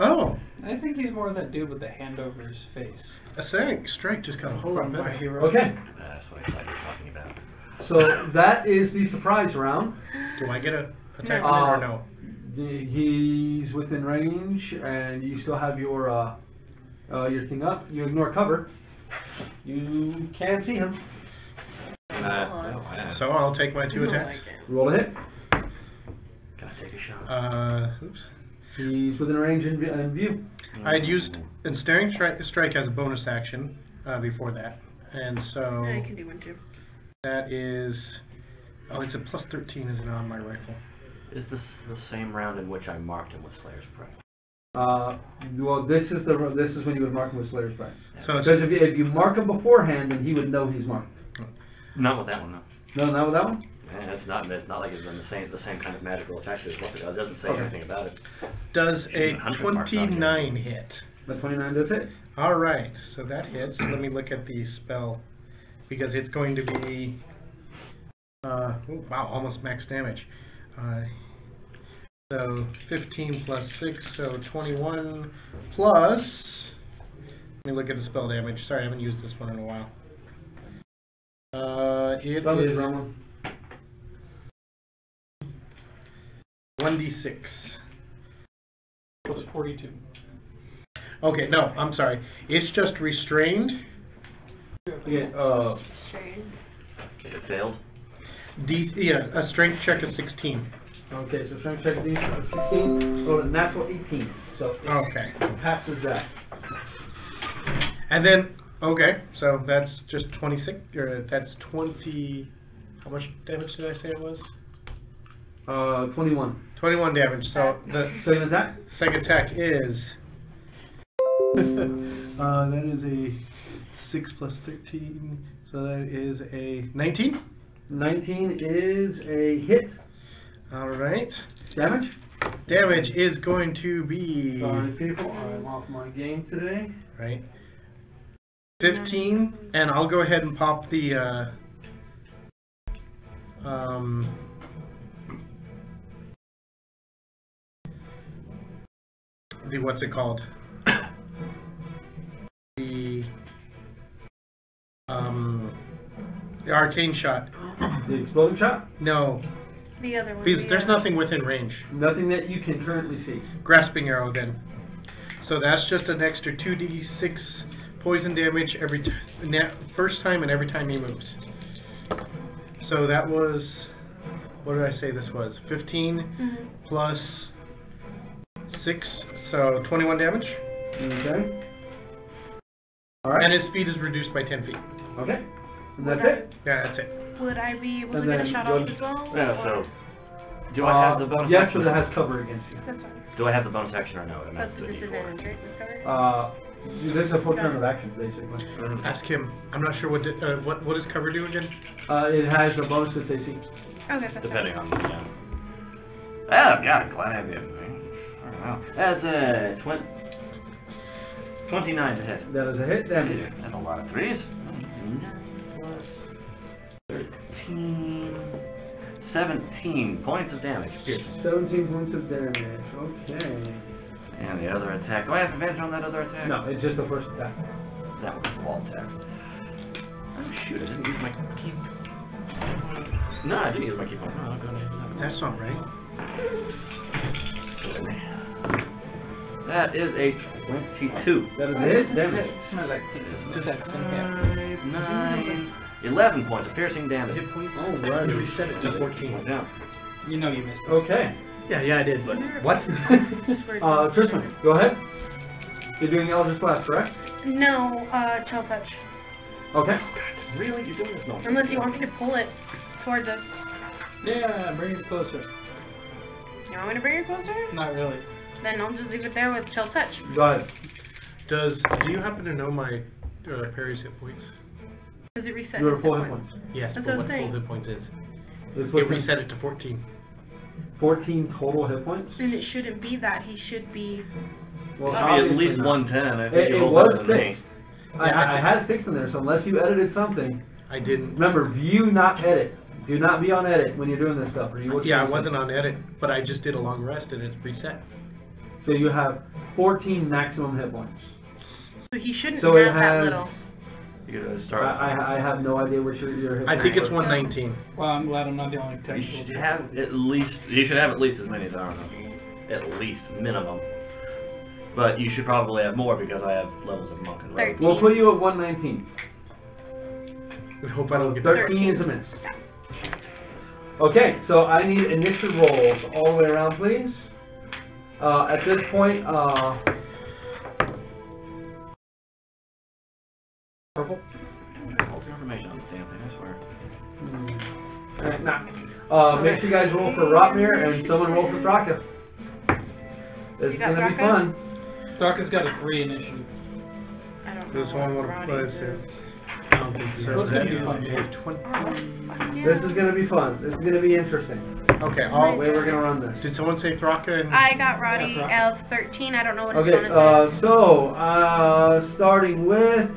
Oh, I think he's more that dude with the hand over his face. a staring strike just got a whole lot From my better. hero. Okay. that's what I thought you were talking about. So that is the surprise round. Do I get a attack No. on it or no? He's within range, and you still have your thing up. You ignore cover. You can see him. So I'll take my I 2 don't attacks. like it. Roll a hit. Can I take a shot? Oops. He's within range in view. I had used ensnaring strike as a bonus action before that, and so Yeah, I can do one too. that is. Oh, it's a plus 13, isn't it, on my rifle? Is this the same round in which I marked him with Slayer's Prey? Well, this is when you would mark him with Slayer's Prey. So Because it's, if you mark him beforehand, then he would know he's marked. Not with that one, no. No, not with that one. And it's not like it's been the same kind of magical effect as what's it called. It doesn't say anything about it. does a 100 marks on here. 29 hit? The 29 does hit. All right, so that hits. Let me look at the spell because it's going to be. Oh, wow, almost max damage. So 15 plus 6, so 21 plus. Let me look at the spell damage. Sorry, I haven't used this one in a while. It Somebody's is wrong one. 1d6. Plus 42. Okay, no, I'm sorry. It's just restrained. Okay, Shame. If it failed, A strength check is 16. okay, so strength check DC 16. Roll a natural 18. So it Okay. passes that. And then, okay, so that's just 26, or that's 20, how much damage did I say it was? 21. 21 damage. So the Second attack? second attack is. That is a 6 plus 13. So that is a 19. 19 is a hit. All right. Damage? Damage is going to be. Sorry, people. I'm off my game today. Right. 15, and I'll go ahead and pop the. The what's it called? The arcane shot. The exploding shot? No, The other one. because the there's other- nothing within range. Nothing that you can currently see. Grasping arrow then. So that's just an extra 2d6 poison damage every first time and every time he moves. So that was, what did I say this was? 15 plus 6, so 21 damage. Okay. And Alright. his speed is reduced by 10 feet. Okay. And that's it? Yeah, that's it. Would I be able to And get a then shot go- off as well? Yeah, or- so do I have the bonus Yes, action? but it has cover against you. That's fine. Do I have the bonus action or no? It That's amounts a to a disadvantage, D4. right? With cover? This is a full turn of action, basically. Ask him. I'm not sure what does cover do again? It has a bonus to its AC. Okay, that's Depending on the, Oh, God, glad I have you. I don't know. That's a 29 to hit. That is a hit. Damage. That's a lot of threes. Plus 13, 17 points of damage. Piercing. 17 points of damage. Okay. And the other attack. Do I have advantage on that other attack? No, it's just the first attack. That was a wall attack. Oh shoot, I didn't use my key. No, I didn't use my key point. No, I'm gonna. That's not right. That is a 22. That is a hit. Damage. Smell like pizza sex in here. 5, 9, 11 points of piercing damage. Hit points. Oh, right. Reset it to 14. Yeah. You know you missed it. Okay. Yeah, I did, but what? Just where it's- Tristan, go ahead. You're doing Eldritch Blast, correct? No, chill touch. Okay. Really? You're doing this? No. Unless you want me to pull it towards us. Yeah, bring it closer. You want me to bring it closer? Not really. Then I'll just leave it there with chill touch. Go ahead. Do you happen to know my parry's hit points? Does it reset? You are his full hit hit points? points. Yes, That's but what what I'm full saying. hit points is? It's It what's reset it to 14. 14 total hit points. Then it shouldn't be that. He should be. Well, It should be at obviously least not. 110. I think It you rolled was better than me. fixed. I had it fixed in there, so unless you edited something, I didn't. remember, view, not edit. Do not be on edit when you're doing this stuff. Or you will Yeah, I change wasn't things. on edit, but I just did a long rest and it's reset. So you have 14 maximum hit points. So he shouldn't So it have that has. little. You gotta start. I have no idea what your hit I points think it's were. 119. Well, I'm glad I'm not the only You technical. should have at least. You should have at least as many as I don't know. At least minimum. But you should probably have more because I have levels of monk and rogue. 13. We'll put you at 119. I hope I don't get 13 is a miss. Okay, so I need initiative rolls all the way around, please. At this point, purple. All the information on this damn thing, I swear. Alright, nah. Make sure you guys roll for Rotmir and someone roll for Thraka. It's You got gonna be Thraka? fun. Darka's got a 3 initiative. I don't This know one, what what Ronnie's is it? is. I don't think so. What's gonna That be is fun? a 20. Oh, fuck yeah. This is gonna be fun. This is gonna be interesting. Okay, The way we're gonna run this. did someone say Thraka? And I got Roddy Yeah, L13. I don't know what his Okay, bonus is. so starting with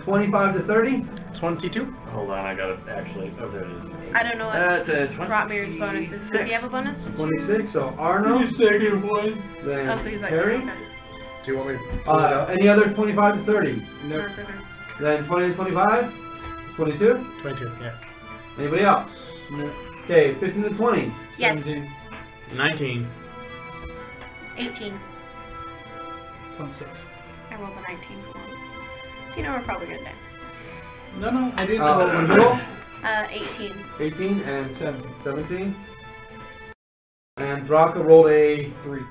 25 to 30. 22? Hold on, I gotta actually. Oh, there it is. I don't know what That's a 20. Rotmir's bonus is. Does he have a bonus? 26. So Arno, second one. then Oh, so he's like, Harry. okay. Do you want me to pull it up? Any other 25 to 30? No, it's okay. Then 20 to 25. 22. 22, yeah. Anybody else? No. Okay, 15 to 20. Yes. 17. 19. 18. 26. I rolled a 19 for once. So you know we're probably good there. No, I didn't. What'd you roll? 18. 18 and 17. 17. And Draka rolled a 3.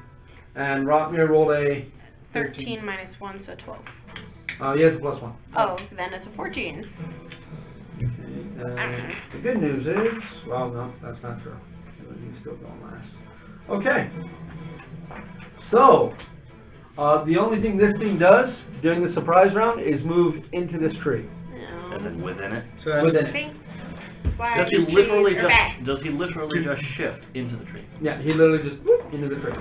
and Rotmir rolled a 13 minus 1, so 12. he has a +1. Oh, then it's a 14. Okay, the good news is, well, no, that's not true. He's still going last. Okay. So, the only thing this thing does during the surprise round is move into this tree. As in within it? So that's Within I it. think that's why Does he trees literally are just bad. does he literally just shift into the tree? Yeah, he literally just whoop, into the tree.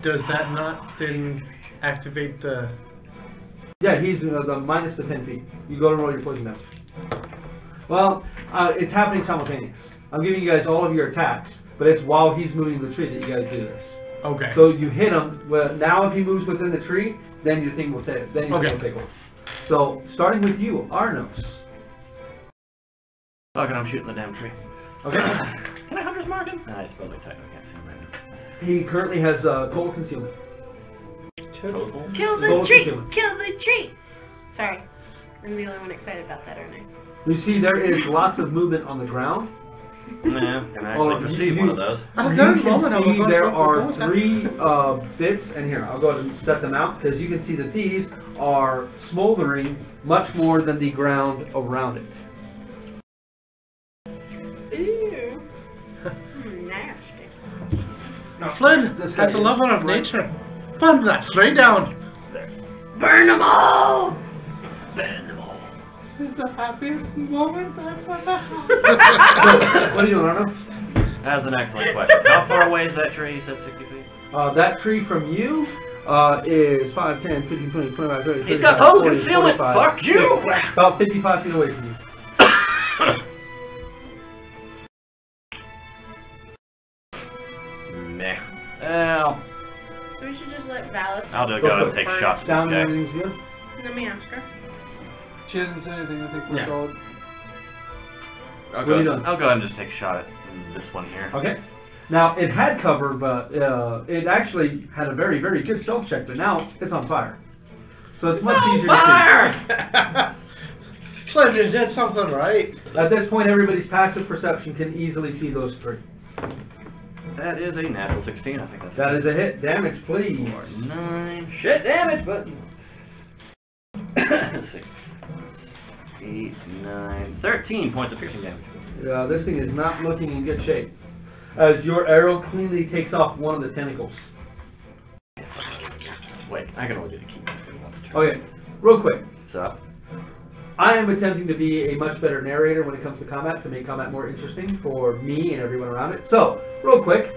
Does that not then activate the? Yeah, he's the minus the 10 feet. You go to roll your poison damage. Well, it's happening simultaneous. I'm giving you guys all of your attacks, but it's while he's moving the tree that you guys do this. Okay. So you hit him. Well, now if he moves within the tree, then your thing will take. Then your thing will take over. So starting with you, Arnos. Fuck it, I'm shooting the damn tree. Okay. Can I hunter's mark him? No, I suppose I technically can't see him right now. He currently has total concealment. Total. Kill the Total tree! concealment. Kill the tree! Sorry. I'm the only one excited about that, aren't I? You see, there is lots of movement on the ground. Yeah, can I actually perceive one of those? You can see there are 3 bits, and here, I'll go ahead and set them out, because you can see that these are smoldering much more than the ground around it. Ew. Nasty. Now, Flynn, this guy that's a is lover of right- nature. Burn that tree down. Burn them all! Bend them all. This is the happiest moment I've ever had. So, what are you doing, Arno? That's an excellent question. How far away is that tree? You said 60 feet? That tree from you is 5, 10, 15, 20, 25, 30, He's got 35, total 40, concealment. 45. Fuck you! About 55 feet away from you. Meh. Well, So we should just let Valis. I'll go ahead and take shots at Sound this and guy. everything's good? Let me ask her. She hasn't said anything. I think we're Yeah. solid. I'll What are you go doing? ahead and just take a shot at this one here. Okay. Now, it had cover, but it actually had a very, very good stealth check, but now it's on fire. So it's much easier to Fire! Flynn, you did something right. see. At this point, everybody's passive perception can easily see those 3. That is a natural 16. I think that's That is a hit. Damage, please. 4, 9. Shit damage, but. Let's see. 8, 9, 13 points of piercing damage. This thing is not looking in good shape. As your arrow cleanly takes off one of the tentacles. Wait, I can only do the key once a turn. Okay, real quick. So, I am attempting to be a much better narrator when it comes to combat, to make combat more interesting for me and everyone around it. So, real quick,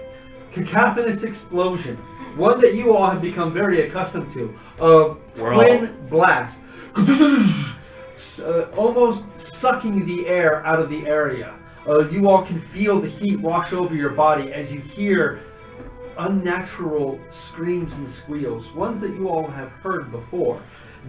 cacophonous explosion. One that you all have become very accustomed to, of twin blast. Almost sucking the air out of the area. You all can feel the heat wash over your body as you hear unnatural screams and squeals, ones that you all have heard before.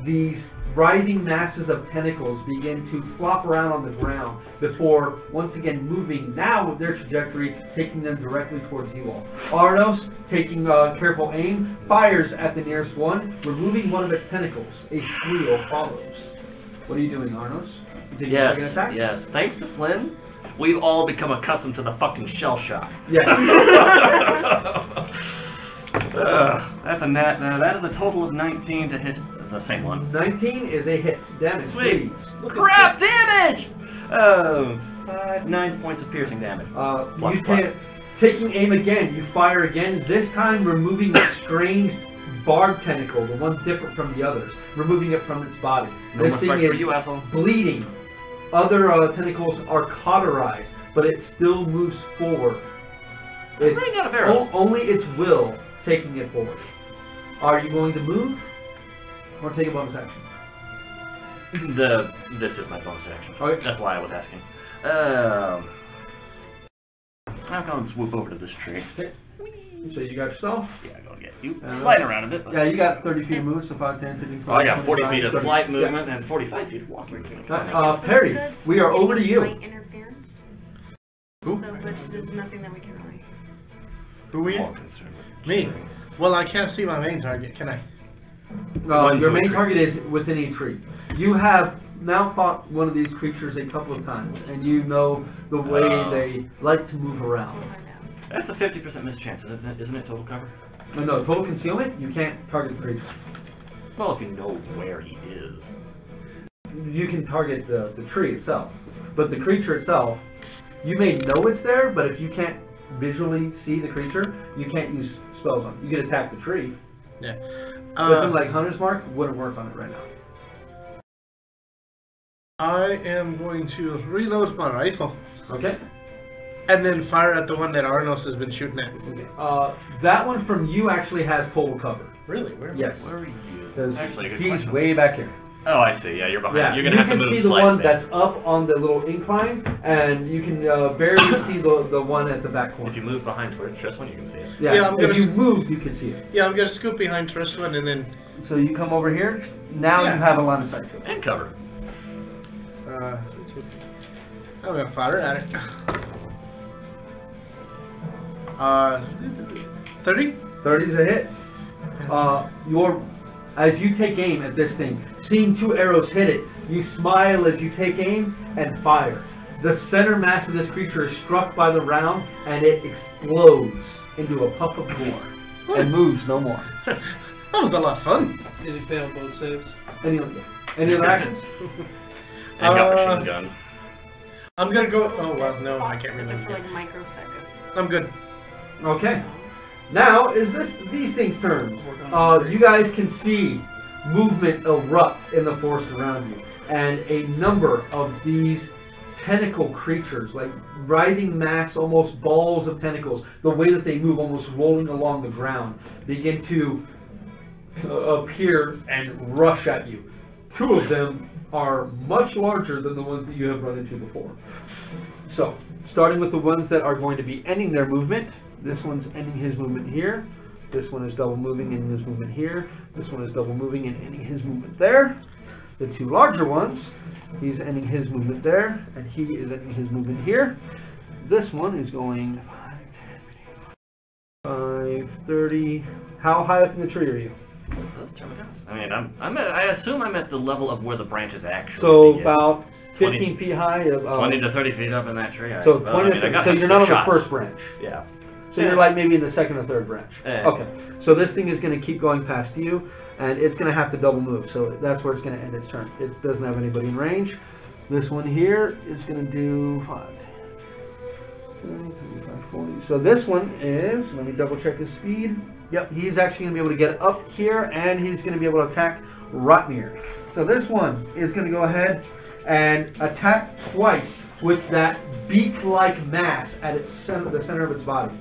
These writhing masses of tentacles begin to flop around on the ground before once again moving now with their trajectory, taking them directly towards you all. Arnos, taking careful aim, fires at the nearest one, removing one of its tentacles. A squeal follows. What are you doing, Arnos? You taking a second attack? yes. Thanks to Flynn, we've all become accustomed to the fucking shell shock. Yes. That's a net. That is a total of 19 to hit the same one. 19 is a hit. Damage, Sweet. please. Look at Crap damage! 9 points of piercing damage. You can, taking aim again, you fire again, this time removing that strange barbed tentacle, the one different from the others, removing it from its body. No This more thing strikes for is you, asshole. bleeding. Other tentacles are cauterized, but it still moves forward. It's running out of arrows. only its will taking it forward. Are you going to move or take a bonus action? This is my bonus action. Okay. That's why I was asking. I'll go and swoop over to this tree. Okay. So you got yourself? Yeah, go get you. And Sliding around a bit. But... Yeah, you got 30 feet of movement, so 5, 10, 15, 20, Oh, I got 40 25, feet of 30. flight Yeah. movement and 45 feet of walking. Perry, we are over to you. Light interference. Who? So, but this is nothing that we can really. Who we? More concerned with Me. Well, I can't see my main target, can I? One Your to a main tree. target is within a tree. You have now fought one of these creatures a couple of times, and you know the way Oh. they like to move We'll around. find out. That's a 50% miss chance, isn't it? Total cover? No, total concealment, you can't target the creature. Well, if you know where he is. You can target the tree itself. But the creature itself, you may know it's there, but if you can't visually see the creature, you can't use spells on it. You can attack the tree. Yeah. But something like Hunter's Mark wouldn't work on it right now. I am going to reload my rifle. Okay. And then fire at the one that Arnos has been shooting at. Okay. That one from you actually has total cover. Really? Where? Yes. Where are you? Because Actually, good he's question. way back here. Oh, I see. Yeah, you're behind. Yeah, You're gonna have to move you can see the slightly. one that's up on the little incline, and you can barely see the one at the back corner. If you move behind towards this one, you can see it. Yeah, Yeah, I'm gonna if you moved, you can see it. Yeah, I'm gonna scoop behind Tristwan and then. So you come over here. Now Yeah. you have a line of sight to it. And cover. I'm gonna fire at it. 30? 30's a hit. As you take aim at this thing, seeing 2 arrows hit it, you smile as you take aim and fire. The center mass of this creature is struck by the round, and it explodes into a puff of gore and moves no more. That was a lot of fun. Did he fail both saves? Any other actions? And got machine gun. I'm gonna go. Oh well, no, I can't really. For like microseconds. I'm good. Okay. Now is these things' turns. You guys can see movement erupt in the forest around you, and a number of these tentacle creatures, like writhing mass, almost balls of tentacles, the way that they move, almost rolling along the ground, begin to appear and rush at you. 2 of them are much larger than the ones that you have run into before. So, starting with the ones that are going to be ending their movement. This one's ending his movement here. This one is double moving and his movement here. This one is double moving and ending his movement there. The 2 larger ones, he's ending his movement there, and he is ending his movement here. This one is going 5, 30. How high up in the tree are you? I mean, I assume I'm at the level of where the branches actually So begin. about 20 15 feet high. 20 to 30 feet up in that tree. I So suppose. 20 I mean, I got so some you're not on good the shots. first branch. Yeah. So you're like maybe in the second or third branch. Yeah. Okay. So this thing is going to keep going past you, and it's going to have to double move. So that's where it's going to end its turn. It doesn't have anybody in range. This one here is going to do 5, 10, 35, 40. So this one is, let me double check his speed. Yep, he's actually going to be able to get up here, and he's going to be able to attack Rotmir. So this one is going to go ahead and attack twice with that beak-like mass at its center, the center of its body.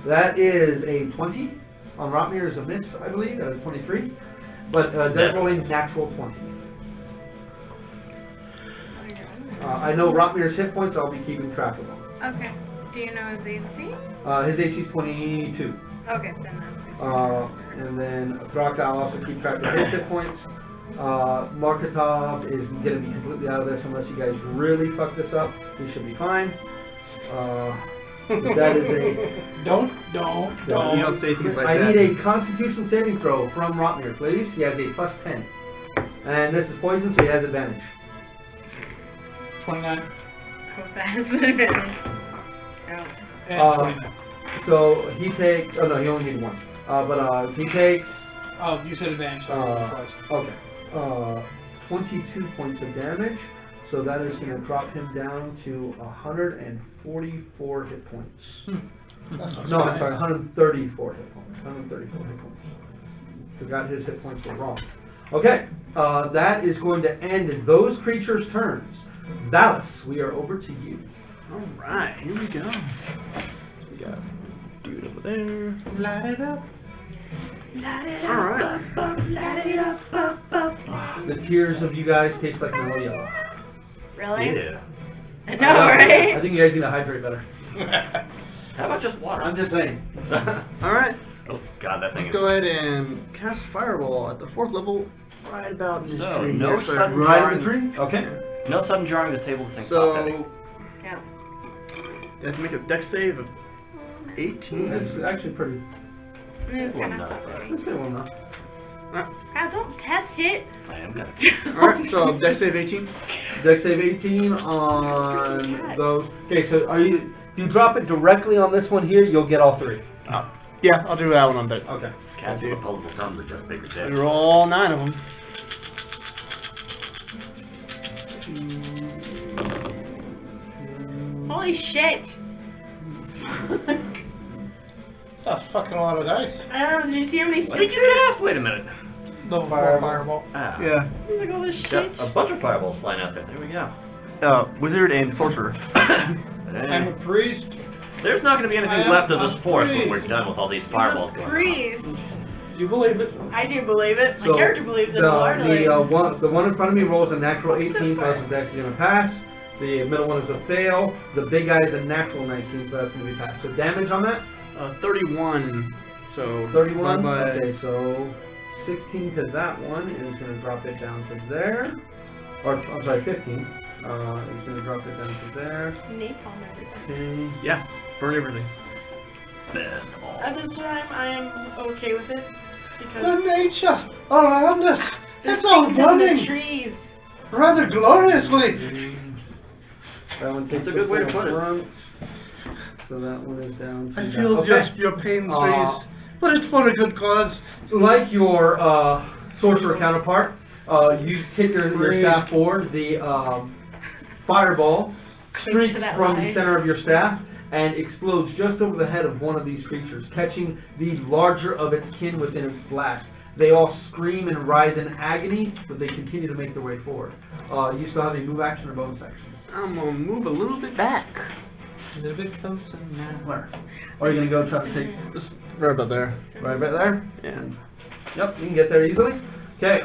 That is a 20. On Rotmir is a miss, I believe, at a 23. But that's rolling natural 20. I know Rotmir's hit points, I'll be keeping track of them. Okay. Do you know his AC? His AC is 22. Okay, then that's And then Thraka, I'll also keep track of his hit points. Marketov is going to be completely out of this unless you guys really fuck this up. He should be fine. That is a... Don't. You don't say things like I that. need a Constitution saving throw from Rotmir, please. He has a plus 10. And this is poison, so he has advantage. 29 That's an advantage. Oh. and 29. So he takes... Oh no, he only needs 1. But he takes... Oh, you said advantage, so I rolled twice. Okay. 22 points of damage. So that is going to drop him down to 144 hit points. No, I'm sorry, 134 hit points. 134 hit points. Forgot his hit points were wrong. Okay, that is going to end those creatures' turns. Valis, we are over to you. Alright, here we go. We got dude over there. Light it up. Alright. The tears of you guys taste like vanilla yellow. Really? Yeah. I know, right? I think you guys need to hydrate better. How about just water? I'm just saying. Alright. Oh god, that thing Let's is... go ahead and cast Fireball at the 4th level, right about in this So, tree no here. So sudden Right in the tree? Okay. No sudden jarring, the table is top heavy. So, Yeah. you have to make a dex save of 18. It's actually pretty... It's Well, kind no. of Let's say one now. don't test it. I am gonna... Alright, so dex save 18. Dex save 18 on those. Okay, so are you... If you drop it directly on this one here, you'll get all 3. Yeah, I'll do that one on deck. Okay. Cats with opposable thumbs are just bigger We dicks. roll 9 of them. Holy shit. That's fucking a lot of dice. Did you see how many What did sixes? you cast? Wait a minute. Level 4 fireball. Ah. Yeah. Look at all this shit. Got a bunch of fireballs flying out there. There we go. Wizard and sorcerer. I'm a priest. There's not going to be anything I am left of a this forest when we're priest. done with all these fireballs going on. Priest. You believe it? I do believe it. My So, character believes it the wholeheartedly. one in front of me rolls a natural 18, plus his dex is going to pass. The middle one is a fail. The big guy is a natural 19, so that's going to be passed. So damage on that? 31. So 31? by- Okay, so 16 to that one is going to drop it down to there. Or, I'm sorry, 15. It's going to drop it down to there. Napalm everything. Okay. Yeah, burn everything. At this time, I am okay with it The because nature around us. there's It's all things in the burning trees. rather gloriously. That one takes That's a good way to the put it. front. So that one is down to I that. feel Okay. your pain, trees, but it's for a good cause. Like your sorcerer counterpart, you take your staff forward. The fireball streaks that from the line. center of your staff and explodes just over the head of one of these creatures, catching the larger of its kin within its blast. They all scream and writhe in agony, but they continue to make their way forward. You still have a move action or bonus action. I'm gonna move a little bit back. A little bit closer now. Where? Or are you going to go try to take Just right about there. right there? Yeah. Yep, you can get there easily. Okay,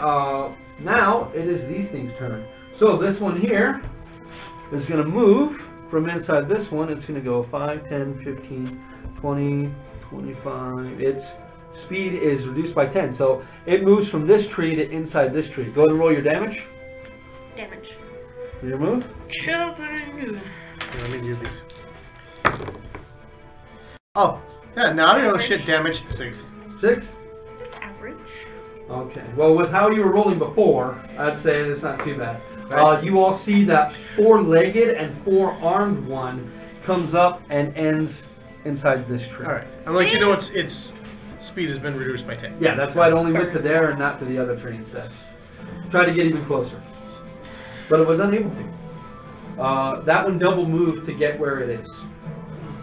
now it is these things' turn. So this one here is going to move from inside this one. It's going to go 5, 10, 15, 20, 25. Its speed is reduced by 10. So it moves from this tree to inside this tree. Go ahead and roll your damage. Damage. For your move. Children. Let me use these. Oh, yeah, now I know shit damage. 6. 6. Average. Okay. Well, with how you were rolling before, I'd say it's not too bad. You all see that 4-legged and 4-armed one comes up and ends inside this tree. Alright. I'd like to know its speed has been reduced by 10. Yeah, that's why it only went to there and not to the other tree instead. Try to get even closer. But it was unable to. That one double moved to get where it is.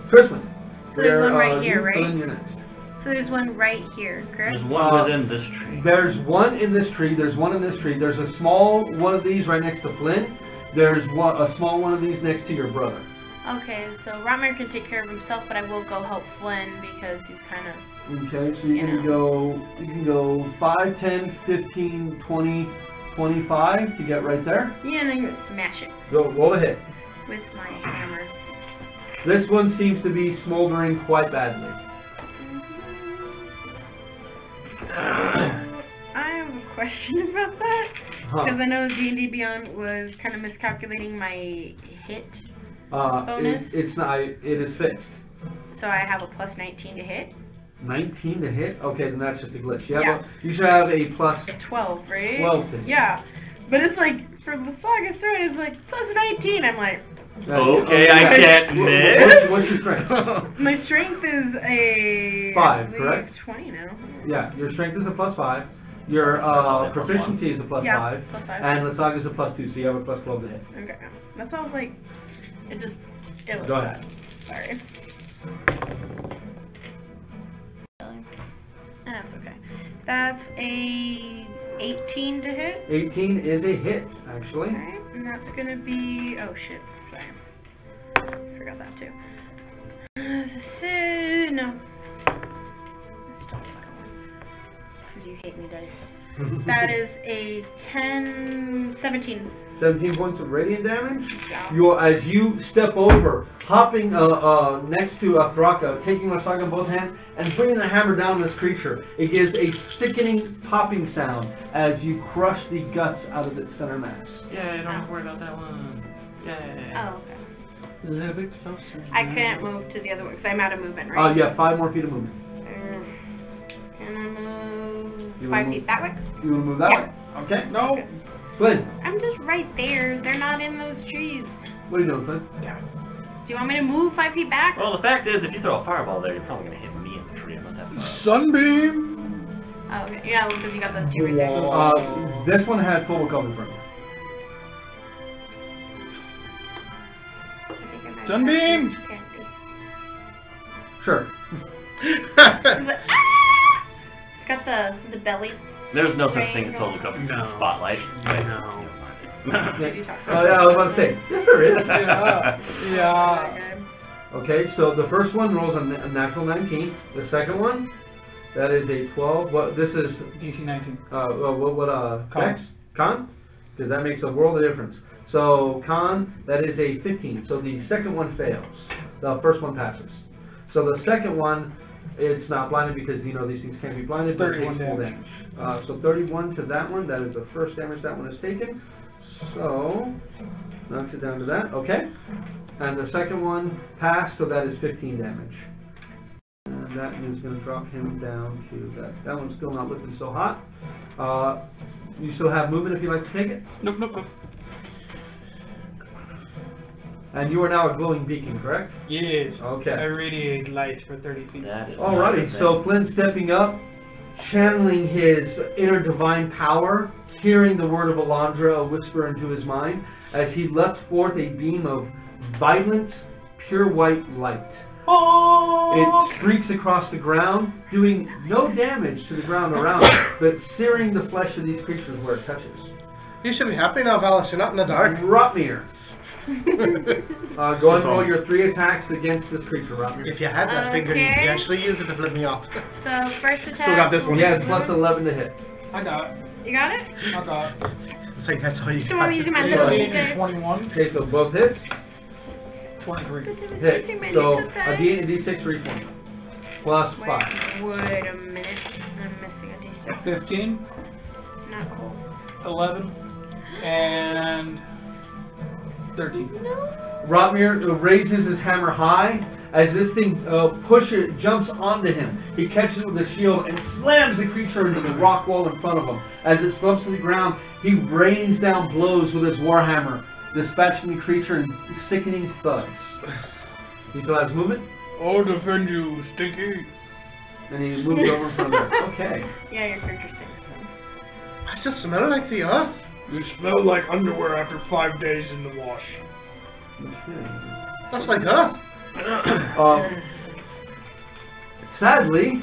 Trisman. So there's one right here, you right? fill in your next. So there's one right here, correct? There's one within this tree. There's one in this tree. There's one in this tree. There's a small one of these right next to Flynn. There's a small one of these next to your brother. Okay, so Rotmere can take care of himself, but I will go help Flynn because he's kind of... Okay, so you can go 5, 10, 15, 20, 25 to get right there. Yeah, and I'm gonna smash it Go roll a hit. with my hammer. This one seems to be smoldering quite badly. I have a question about that. Because I know D&D Beyond was kind of miscalculating my hit. Bonus? It's not. It is fixed. So I have a plus 19 to hit. 19 to hit. Okay, then that's just a glitch. You should Yeah. have a plus 12, right? 12 to hit. Yeah. But it's like, for the Saga story, it's like plus 19. I'm like, Okay, I can't miss. What's your strength? my strength is a... 5, I believe correct? 20 now. Yeah, your strength is a plus 5. Your That's only a plus proficiency is a plus Yeah, 5. plus 5. And Lasaga is a plus 2, so you have a plus 12 to hit. Okay. That's why I was like, it was Go ahead. Sorry. That's okay. That's a 18 to hit. 18 is a hit, actually. Alright, and that's gonna be, oh shit, sorry. Forgot that too. No. It's still a fucking one. Because you hate me, dice. That is a 17. 17 points of radiant damage. Yeah. As you step over, hopping next to Thraka, taking Lasaga in both hands, and bringing the hammer down on this creature, it gives a sickening popping sound as you crush the guts out of its center mass. Yeah, don't have to worry about that one. Yeah. Oh, okay. A little bit closer. I can't move to the other one because I'm out of movement, right? You have 5 more feet of movement. Can I move You 5 wanna feet that way? You want to move that Yeah. way? Okay. No. Okay. Flynn, I'm just right there. They're not in those trees. what are you doing, Flynn? Do you want me to move 5 feet back? Well, the fact is, if you throw a fireball there, you're probably going to hit me in the tree. I'm not that far. Sunbeam. Oh, okay. Yeah, well, because you got those two right there. This one has total cover from you. I think I might have Sunbeam! some candy. Sure. He's like, ah! It's got the belly. There's no such thing as total coverage in the spotlight. No. Did you talk Yeah, I was about to say, yes there is. Yeah. Okay, so the first one rolls a natural 19. The second one, that is a 12. What this is? DC 19. What Con. Dex? Con? Because that makes a world of difference. So con, that is a 15. So the second one fails. The first one passes. So the second one, it's not blinded because you know these things can't be blinded, but it takes 31 full damage. So 31 to that one. That is the first damage that one has taken. So knocks it down to that. Okay. And the second one passed, so that is 15 damage. And that is going to drop him down to that. That one's still not looking so hot. You still have movement if you'd like to take it. Nope, nope, nope. And you are now a glowing beacon, correct? Yes. Okay. I radiate light for 30 feet. That is Alrighty, so Flynn stepping up, channeling his inner divine power, hearing the word of Alondra whisper into his mind, as he lets forth a beam of violent, pure white light. It streaks across the ground, doing no damage to the ground around it, but searing the flesh of these creatures where it touches. You should be happy now, Valis. You're not in the dark. Rotmir. Go ahead and roll your 3 attacks against this creature, Rotmir. If you had that finger, you'd Okay. actually use it to flip me off. So first attack. Still got this one. Yes, plus 11 to hit. I got it. You got it? I got it. It's like that's all you Still got. want me using my little little 18 and dice? 21. Okay, so both hits. 23. Hit. So a D6 for each one. Plus 5. Wait a minute. I'm missing a D6. 15, It's not cool. 11, and 13. Rotmir raises his hammer high as this thing jumps onto him. He catches it with a shield and slams the creature into the rock wall in front of him. As it slumps to the ground, he rains down blows with his warhammer, dispatching the creature in sickening thuds. He still has movement, I'll defend you, Stinky. and he moves over from there. Okay. Yeah, your character stinks. I just smell like the earth. You smell like underwear after 5 days in the wash. That's like earth. Sadly,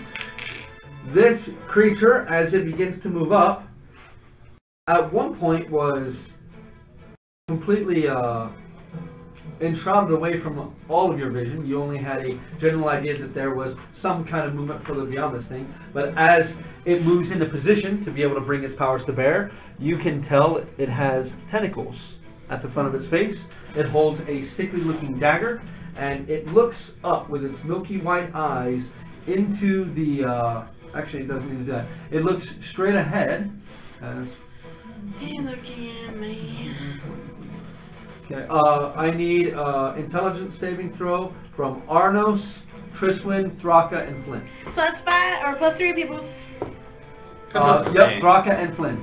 this creature, as it begins to move up, at one point was completely enshrouded away from all of your vision. You only had a general idea that there was some kind of movement further beyond this thing. But as it moves into position to be able to bring its powers to bear, you can tell it has tentacles at the front of its face. It holds a sickly looking dagger, and it looks up with its milky white eyes into the, actually it doesn't need to do that. It looks straight ahead. Hey, looking at me. Okay, I need intelligence saving throw from Arnos, Triswin, Thraka, and Flynn. +5 or +3 people's. Yep, Thraka and Flynn.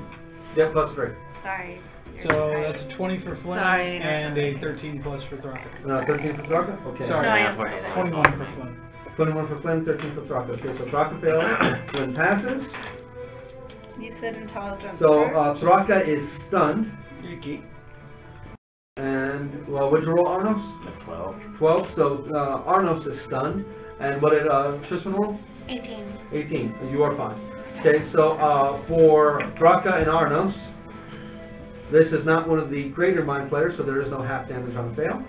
Yep, +3. Sorry. So that's a 20 for Flynn Sorry, and sorry. a 13 plus for Thraka. 13 for Thraka? Okay. Sorry. No, I am sorry. 21 for Flynn. 21 for Flynn, 13 for Thraka. Okay, so Thraka fails, Flynn passes. You said intelligence. So correct? Thraka is stunned. Yuki. And, well, what'd you roll, Arnos? 12. 12. So Arnos is stunned. And what did Tristan roll? 18. 18. So you are fine. Okay, so for Thraka and Arnos, this is not one of the greater mind flayers, so there is no half damage on a fail.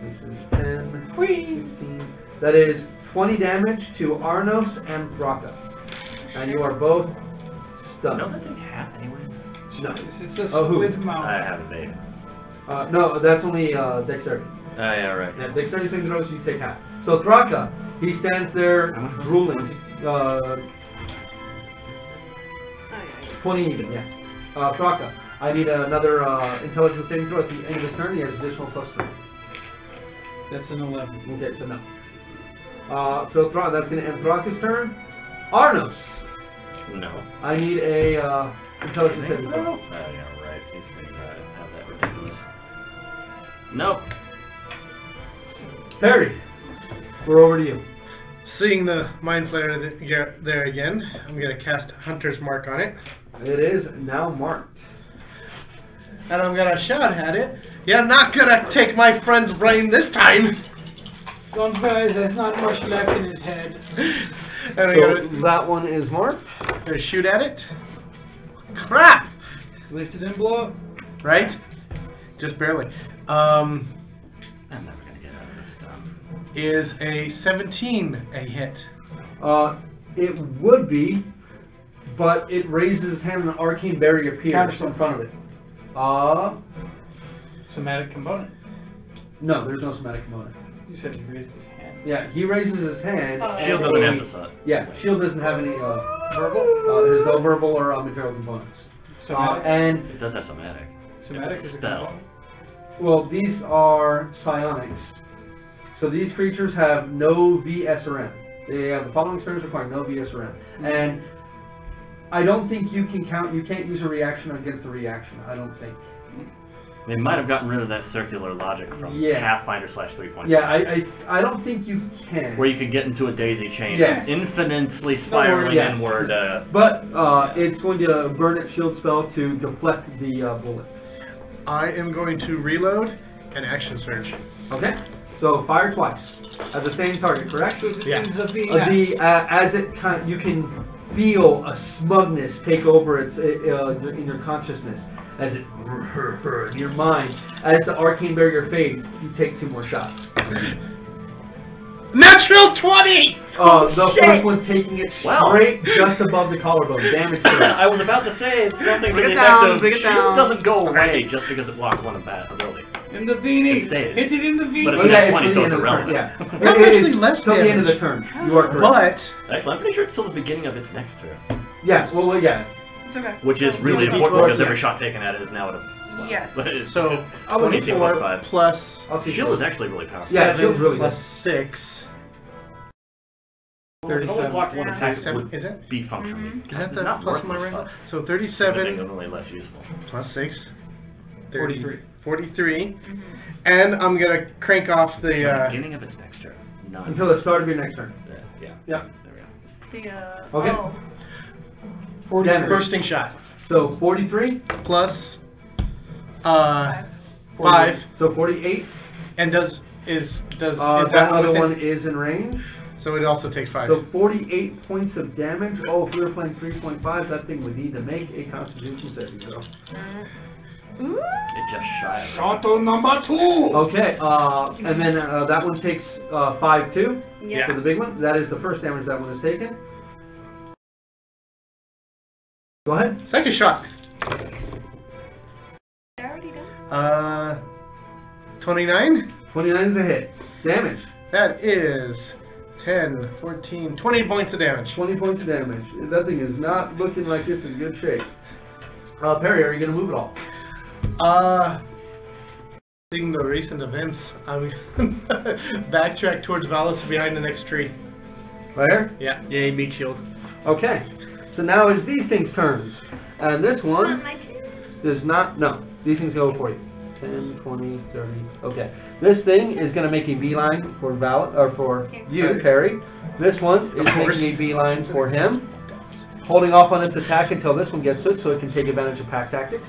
This is 10, 16. That is 20 damage to Arnos and Thraka. And you are both stunned. Don't that take half anyway? No. It's a Oh, who? squid mouth. I haven't made. No, that's only dexterity. Yeah, right. Yeah, dexterity saving throws, you take half. So Thraka, he stands there drooling. Oh, yeah. 20 even, yeah. Thraka, I need another intelligence saving throw at the end of his turn. He has additional +3. That's an 11. Okay, so no. So that's going to end Thraka's turn. Arnos, No. I need a intelligence saving throw. Oh, yeah, right. These things have that ridiculous. Nope. Perry, we're over to you. Seeing the mind flayer there again, I'm gonna cast Hunter's Mark on it, It is now marked. and I'm gonna shout at it. You're not gonna take my friend's brain this time. Don't surprise, there's not much left in his head. And So that one is marked. gonna shoot at it. Crap! At least it didn't blow up. Right? Just barely. I'm never gonna get out of this stuff. Is a 17 a hit? It would be, but it raises his hand and an arcane barrier appears in front of it. Somatic component. No, there's no somatic component. You said he raised his hand. Yeah, he raises his hand. Shield and doesn't have this up. Yeah, shield doesn't have any Verbal? there's no verbal or material components. Somatic. And It does have somatic. Somatic It's a is a spell. component. well, these are psionics. So these creatures have no VS or M. They have the following experience requiring no VS or M. And I don't think you can count. You can't use a reaction against a reaction. I don't think. They might have gotten rid of that circular logic from Yeah. Pathfinder /3.5. Yeah, I don't think you can. Where you could get into a daisy chain, Yes. infinitely spiraling Yeah. inward. But it's going to burn its shield spell to deflect the bullet. I am going to reload and action surge. Okay. So fire twice at the same target, correct? Yeah. As it you can feel a smugness take over its in your consciousness as it in your mind. As the arcane barrier fades, you take 2 more shots. Natural 20! The first one taking it Wow. straight just above the collarbone, damage to it. I was about to say it's something to Bring the it down, effect bring of it shield down. doesn't go away just because it blocks one ability. In the Vini. It stays. Hit it in the Vini. But it's Okay, not it's 20, till so the it's end of the turn, irrelevant. yeah. That's actually less till the end of the damage. turn. You are correct. But Actually, I'm pretty sure it's till the beginning of its next turn. Yeah, well, yeah. It's okay. Which is really Yeah. important because Yeah. every shot taken at it is now at a... Yes. But it's, so I would 18 plus 24 5. plus I'll see. Shield is actually really powerful. Yeah, 7 shield's really plus good. 6. If it only blocked one attack, it 37, would is it? be functional. Is that the Not plus my worthless, rank? but So I think 37 only less useful. plus 6. 43. 43. And I'm going to crank off The the... beginning of its next turn. None. Until the start of your next turn. Yeah. Yeah. There we go. The, Okay. Oh. 40 damage. bursting shot. So 43. Plus... 5. 5. So 48. And is that that other within- one is in range. So it also takes 5. So 48 points of damage. Oh, if we were playing 3.5, that thing would need to make a Constitution saving throw. Ooh. It just shy of it. Shotto number 2. Okay, and then that one takes 5-2 Yeah. for the big one. That is the first damage that one is taken. Go ahead. Second shot. Already done. 29. 29 is a hit. Damage. That is 10, 14, 20 points of damage. 20 points of damage. That thing is not looking like it's in good shape. Perry, are you going to move at all? Seeing the recent events, I'm backtrack towards Valis behind the next tree. Right here? Yeah. Yay, meat shield. Okay. So now it's these things' turns. And this It's not one my turn. does not... No. These things go for you. 10, 20, 30. Okay. This thing is going to make a beeline for for you, Perry. This one is course. making a beeline for him. Holding off on its attack until this one gets to it so it can take advantage of pack tactics.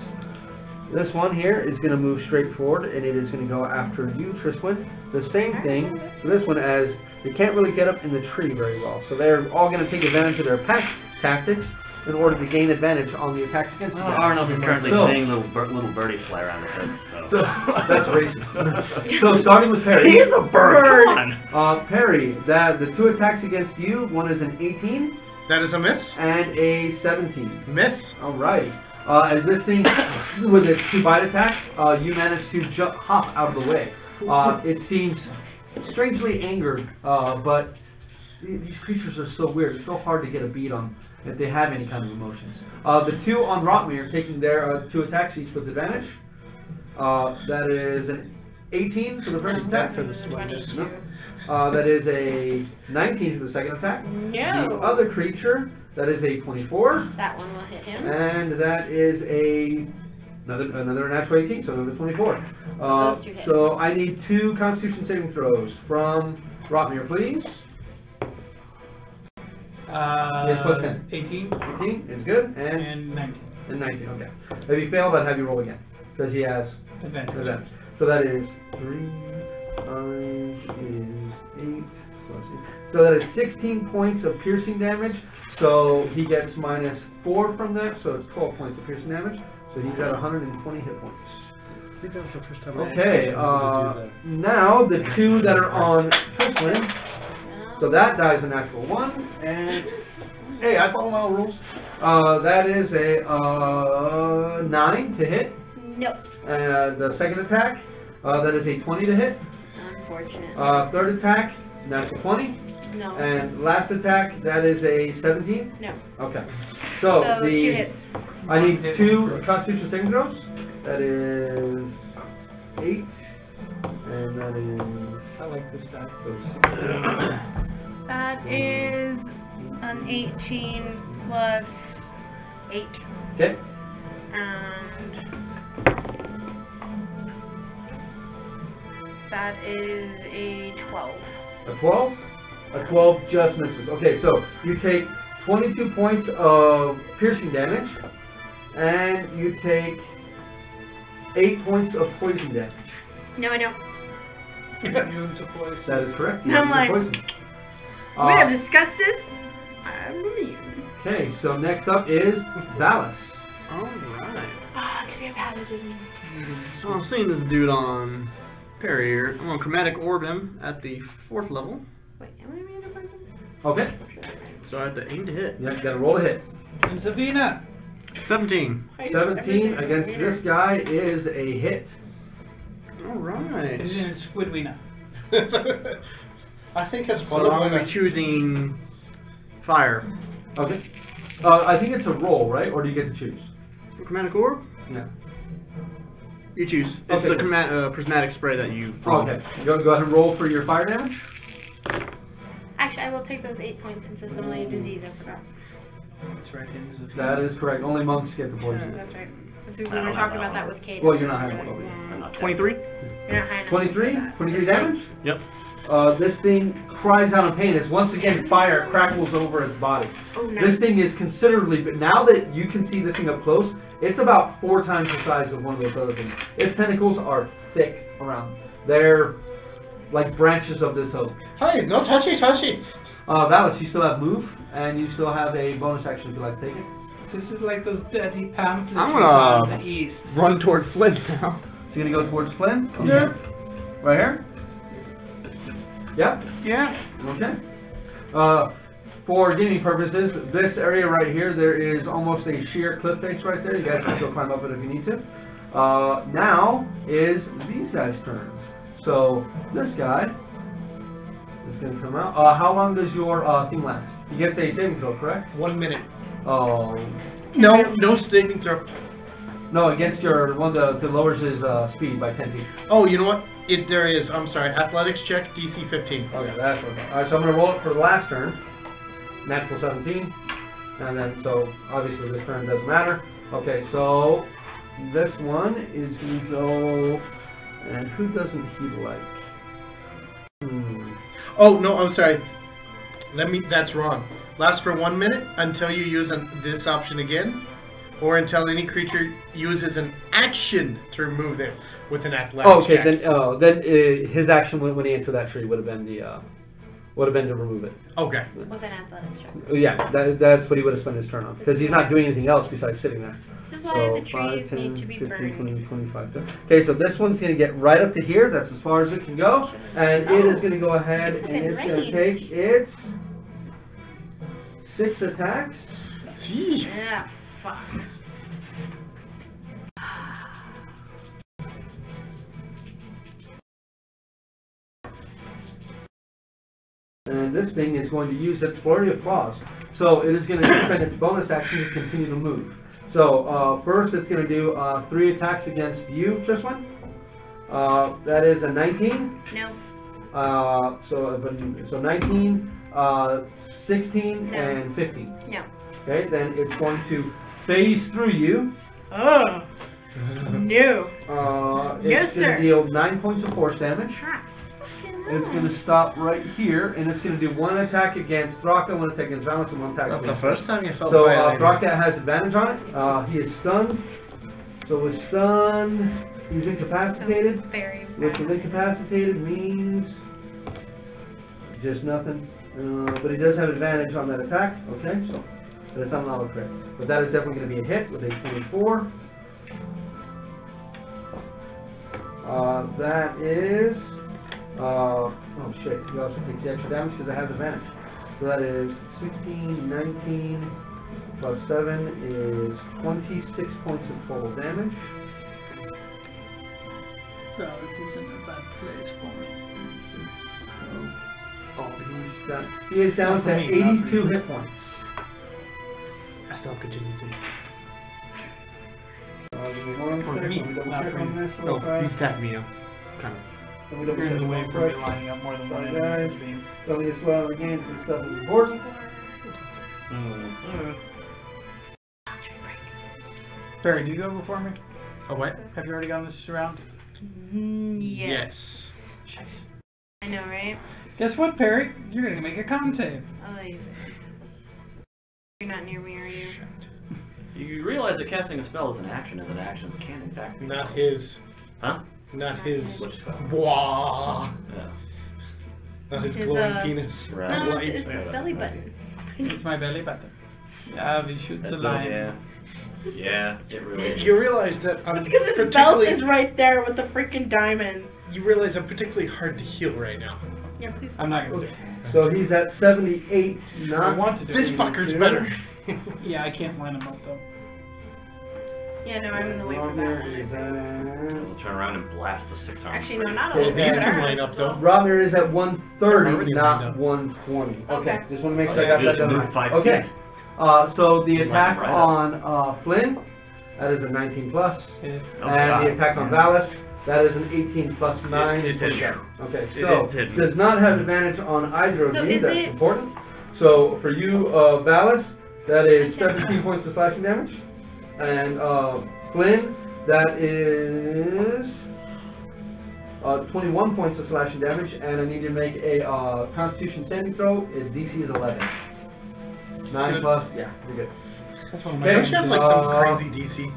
This one here is going to move straight forward and it is going to go after you, Triswin. The same thing for this one, as they can't really get up in the tree very well. So they're all going to take advantage of their pack tactics in order to gain advantage on the attacks against you. Well, guys. Arnos is currently So- seeing little birdies fly around his head. So that's racist. So starting with Perry. He is a bird. Come on. Perry, the 2 attacks against you, one is an 18 That is a miss. and a 17. Miss. Alright. As this thing, with its 2 bite attacks, you manage to hop out of the way. It seems strangely angered, but these creatures are so weird. It's so hard to get a beat on if they have any kind of emotions. The 2 on Rotmere taking their 2 attacks each with advantage. That is an 18 for the first attack. For the sweetness. That is a 19 for the second attack. No. The other creature, that is a 24. That one will hit him. And that is another natural 18, so another 24. Those 2 hit. So I need 2 Constitution saving throws from Rotmere, please. Yes, plus 10. 18 18 is good, and 19. and 19, okay. If you fail, I'd have you roll again, because he has Advantage. advantage. So that is 3, 5 is So that is 16 points of piercing damage. So he gets -4 from that, so it's 12 points of piercing damage. So he's at 120 hit points. I think that was the first time. Okay, now the two that are on Tristan. So that dies a natural 1, and hey, I follow my own rules. That is a 9 to hit. No. The second attack, that is a 20 to hit. Unfortunate. Third attack, natural 20. No. And last attack, that is a 17. No. Okay. So, So 2 hits. I need 2 Constitution saving throws. That is 8, and that is. I like this die. So That is an 18 plus 8. okay. And that is a 12. A 12? A 12 just misses. Okay, so you take 22 points of piercing damage, and you take 8 points of poison damage. No, I don't. Immune to poison. That is correct. You I'm have like, poison. we have discussed this. I'm immune. Okay, so next up is Valis. Alright. Ah, to be a paladin. So I'm seeing this dude on parry here. I'm gonna chromatic orb him at the 4th level. Wait, am I a random person? Okay. So I have to aim to hit. Yeah, you gotta roll a hit. And Savina. 17. 17 against this guy is a hit. Alright. And then Squidwina. I think it's So fun. I'm gonna be choosing fire. Okay. I think it's a roll, right? Or do you get to choose? Chromatic orb? Yeah. You choose. It's Okay. the prismatic spray that you. Okay. Go ahead and roll for your fire damage. Actually, I will take those 8 points since it's only a disease. I forgot. That's right. It is a That is correct. Only monks get the poison. That's right. We I were don't have talking that about that one. with Kate. Well, you're not high enough. I'm not 23? You're not high enough. 23? for that. 23 damage? Yep. This thing cries out in pain as once again fire crackles over its body. Oh, no. This thing is considerably, but now that you can see this thing up close, it's about 4 times the size of one of those other things. Its tentacles are thick around. They're like branches of this oak. Hi, no touchy. Valis, you still have move, and you still have a bonus action if you'd like to take it. This is like those dirty pamphlets I'm for gonna- Sons of East. Run towards Flint now. So you're gonna go towards Flynn? Yeah. Right here? Yeah? Yeah. Okay. For gaming purposes, this area right here, there is almost a sheer cliff face right there. You guys can still climb up it if you need to. Now is these guys' turns. So this guy is going to come out. How long does your thing last? He gets a saving throw, correct? 1 minute. Oh. No saving throw. No, against your one that lowers his speed by 10 feet. Oh, you know what? There is. I'm sorry. Athletics check, DC 15. Okay, that's what. All right, so I'm going to roll it for the last turn. Natural 17. And then, so obviously this turn doesn't matter. Okay, so this one is going to go. And who doesn't he like? Oh no, I'm sorry. That's wrong. Lasts for 1 minute until you use this option again, or until any creature uses an action to remove them with an athletics Oh, okay, check. then his action when he entered that tree would have been to remove it. Okay. With an athletics check. Yeah, that's what he would have spent his turn on because he's not doing anything else besides sitting there. This is why So the trees 5, 10, need to be 15, burned. 20, 25, 30. Okay, so this one's going to get right up to here. That's as far as it can go. And it is going to go ahead It's and within it's going to range. take its 6 attacks. Gee. Yeah, fuck. And this thing is going to use its flurry of claws. So it is going to spend its bonus action to continue to move. So first it's going to do 3 attacks against you, Tristan. That is a 19. No. So 19, 16, No. and 15. No. Okay, then it's going to phase through you. Oh. No. It's going sir. to deal 9 points of force damage. Ah, fucking It's hell. going to stop right here, and it's going to do 1 attack against Thraka, 1 attack against Valence, and 1 attack Not the against first time you felt So violated. Thraka has advantage on it. He is stunned. So with stunned, he's incapacitated. Very Which bad. with incapacitated means just nothing. But he does have advantage on that attack. Okay, so but it's not an auto crit. But that is definitely going to be a hit with a 24. That is. Oh shit! He also takes the extra damage because it has advantage. So that is 16, 19 plus 7 is 26 points of total damage. So this isn't a bad place for me. He is down to 82 hit points. I still have contingency. Give me one For second. me, Let me double not check for on you. this real Oh, fast. he's attacking me now. Kind of. Let me double You're in check the way real for me quick. lining up more than one Sorry, enemy. guys. Being- Don't get slow again. This stuff is important. Barry, do you go before me? A what? Have you already gone this round? Yes. Jeez. I know, right? Guess what, Perry? You're gonna make a con save. Oh, you're not near me, are you? You realize that casting a spell is an action, and that actions can in fact be Not his. Huh? Not his. Which spell? Blah. Yeah. Not his His, glowing uh, penis. Right. No, Lights. it's his belly button. It's my belly button. Yeah, we shoots That's a line. yeah. Yeah, it really is. You realize that I'm It's because his belt particularly. is right there with the freaking diamond. You realize I'm particularly hard to heal right now. Yeah, please. I'm not gonna do it. So he's at 78. I Not want to do This it. fucker's better. Yeah, I can't line him up though. Yeah, no, I'm in the way for that Robner is one. We'll turn around and blast the 6 arms. Actually, no, not Okay, all of these them. can line up, though. Robner is at 130, Already not lined up. 120. Okay, Okay. just want to make All sure you I have got to that do is done move right. 5 Okay. feet. So the Line attack right up. on Flynn, that is a 19 plus, Oh, and God. the attack on Valis, that is an 18 plus 9. It's hidden. Okay. Okay, It so is hidden. does not have advantage on either of So you. is That's it- important. So for you, Valis, that is 17 points of slashing damage, and Flynn, that is 21 points of slashing damage, and I need to make a Constitution saving throw. DC is 11. 9 Good. plus, yeah, you're good. That's one of Okay. my Don't you have like some Uh, crazy DC?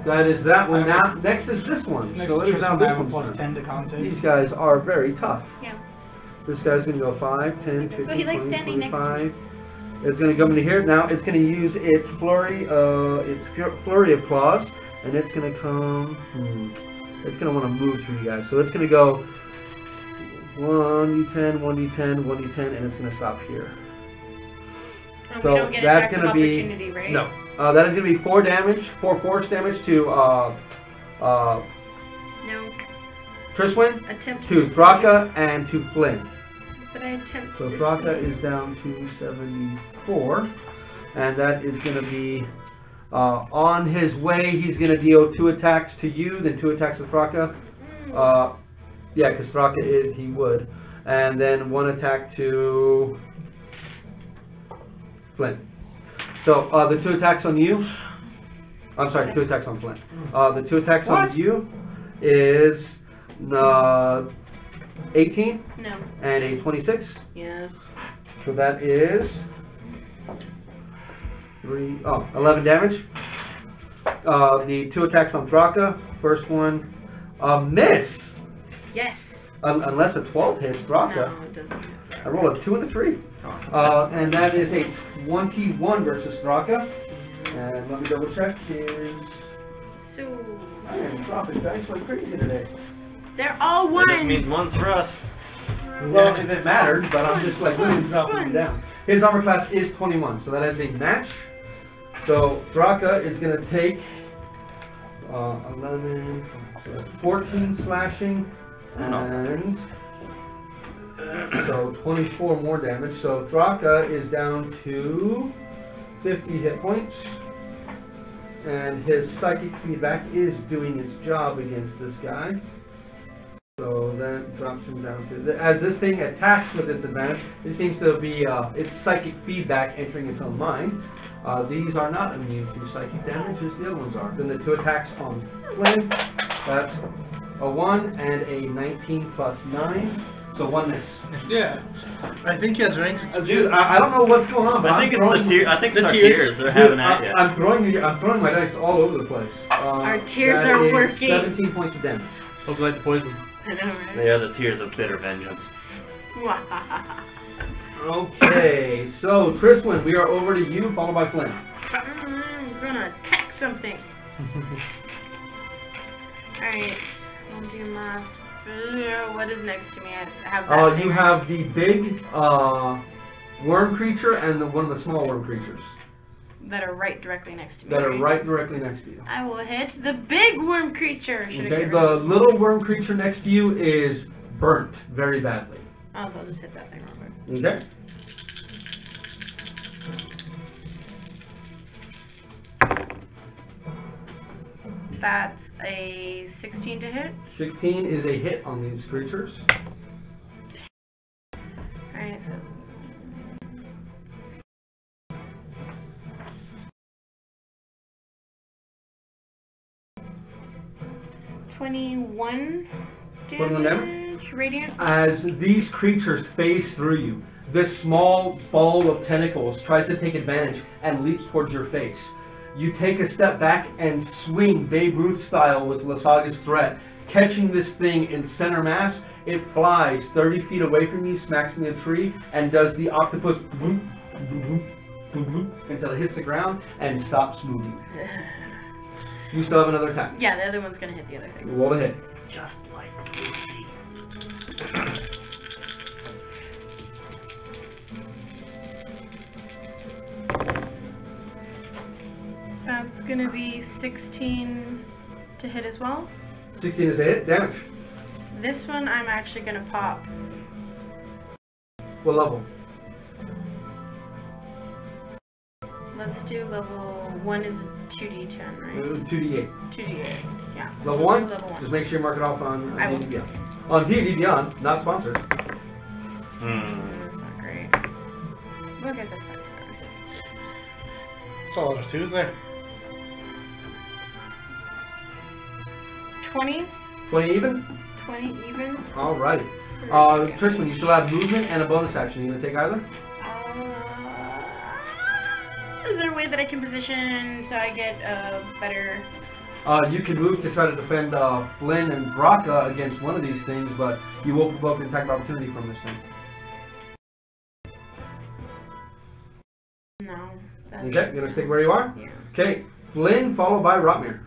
That is that one. I Now, next is this one. Next so it is is now now this I have a one's plus turn. 10 to con save. These guys are very tough. Yeah. This guy's going to go 5, 10, That's why 15, he likes 20, standing next to 25. It's going to come into here. Now it's going to use its flurry, flurry of claws, and it's going to come. It's going to want to move through you guys. So it's going to go 1d10, 1d10, 1d10, and it's going to stop here. And So we don't get that's attacks of gonna be- opportunity, right? No, that is going to be 4 damage, 4 force damage to No. Triswin, Attempt to Thraka, and to Flynn. But I attempt So to Thraka display. is down to 74, and that is going to be on his way. He's going to deal 2 attacks to you, then 2 attacks to Thraka. Yeah, because Thraka is, he would, and then 1 attack to Flynn. So the 2 attacks on you. I'm sorry, 2 attacks on Flynn. The 2 attacks on you is 18 No. and a 26. Yes. So that is 11 damage. The 2 attacks on Thraka. First one, miss. Yes. Unless a 12 hits Thraka. No, it doesn't. I roll a 2 and a 3. And that is a 21 versus Thraka. And let me double check his. So I am dropping dice like crazy today. they're all That just means ones. 1s for us. Well, if it mattered, but I'm just like really Buns, dropping buns. it down. His armor class is 21, so that is a match. So Thraka is going to take 11, 14 slashing, and so 24 more damage. So Thraka is down to 50 hit points, and his psychic feedback is doing its job against this guy. So that drops him down to, as this thing attacks with its advantage, it seems to be its psychic feedback entering its own mind. These are not immune to psychic damage as the other ones are. Then the 2 attacks on Flynn, that's a 1 and a 19 plus 9, so 1 miss. Yeah. I think he has range. Dude, I don't know what's going on, but I think I'm it's throwing, the tear. I think it's the our tears. tears. They're Dude, having at you. I'm throwing my dice all over the place. Our tears that are is working. 17 points of damage. Hope you like the poison. I know, right? They are the tears of bitter vengeance. Okay, so Triswin, we are over to you, followed by Flynn. I'm gonna attack something. Alright, I'll do my. What is next to me? I have that. You have the big worm creature and one of the small worm creatures. That are right directly next to me. That are right directly next to you. I will hit the big worm creature. Okay, the little worm creature next to you is burnt very badly. Oh, so I'll just hit that thing real quick. Okay. That's a 16 to hit. 16 is a hit on these creatures. Alright, so. $21 damage, radiant. As these creatures phase through you, this small ball of tentacles tries to take advantage and leaps towards your face. You take a step back and swing Babe Ruth style with Lasaga's threat. Catching this thing in center mass, it flies 30 feet away from you, smacks in a tree, and does the octopus boop, boop, boop, boop, until it hits the ground and stops moving. You still have another attack. Yeah, the other one's gonna hit the other thing. Roll to hit. Just like Lucy. That's gonna be 16 to hit as well. 16 is a hit. Damage. This one I'm actually gonna pop. What level? Let's do level 1 is 2d10, right? 2d8. 2d8, yeah. So Level we'll 1? do level 1. Just make sure you mark it off on I will. D&D Beyond. On D&D Beyond, not sponsored. That's not great. Okay, that's fine. That's a lot of twos there. 20? 20 even? 20 even? Alrighty. Tristan, you still have movement and a bonus action. You gonna take either? Is there a way that I can position so I get a better... You can move to try to defend Flynn and Draka against one of these things, but you will provoke an attack of opportunity from this thing. No. Okay, you're gonna stick where you are? Yeah. Okay, Flynn followed by Rotmir.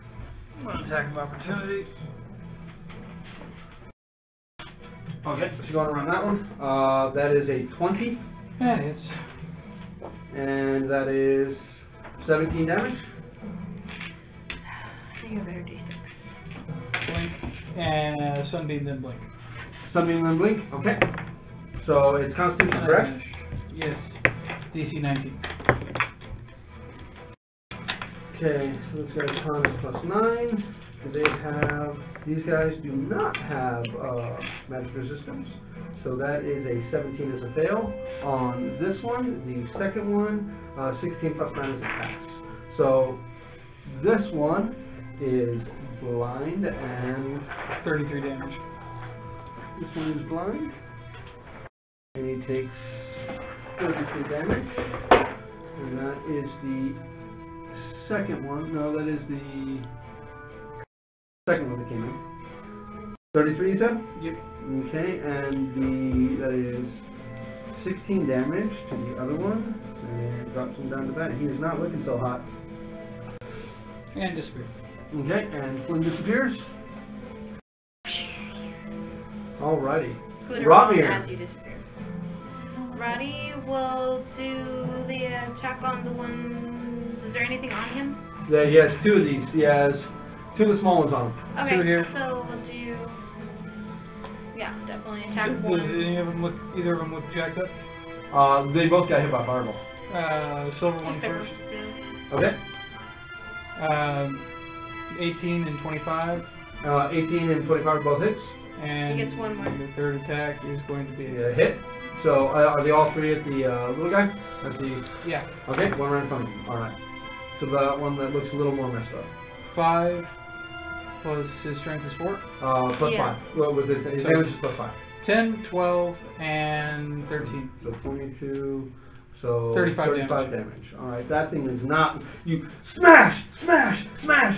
One attack of opportunity. Okay, so going around that one. That is a 20, Yeah, it's and that is 17 damage. I think I better do 6. blink and sunbeam, then blink. Sunbeam and blink. Okay. So it's Constitution, correct? Yes. DC 19. Okay, so this guy's con is +9. They have, these guys do not have magic resistance. So that is a 17 as a fail. On this one, the second one, 16 + 9 is a pass. So this one is blind and 33 damage. this one is blind. And he takes 33 damage. And that is the second one. No, that is the second one that came in. 33, you said? Yep. Okay, and that is 16 damage to the other one. And drops him down to that. He is not looking so hot. And disappear. Okay, and Flynn disappears. Alrighty. Rotmir. As you disappear. Roddy will do the attack on the one. Is there anything on him? Yeah, he has two of these. He has two of the small ones on him. Okay, Two here. so we'll do. Yeah, definitely attack Does one. any of them look? Either of them look jacked up? They both got hit by fireball. Silver one Just pick first. one. Okay. 18 and 25. 18 and 25 both hits. And He gets one more. the third attack is going to be A hit. So are they all three at the little guy? At the yeah, okay, one right in front of him. All right. So the one that looks a little more messed up. 5 plus his strength is 4. Plus Yeah. 5. Well, with his So- damage is plus 5. 10, 12, and 13. So 22. So 35 damage. All right, that thing is not. You smash, smash, smash.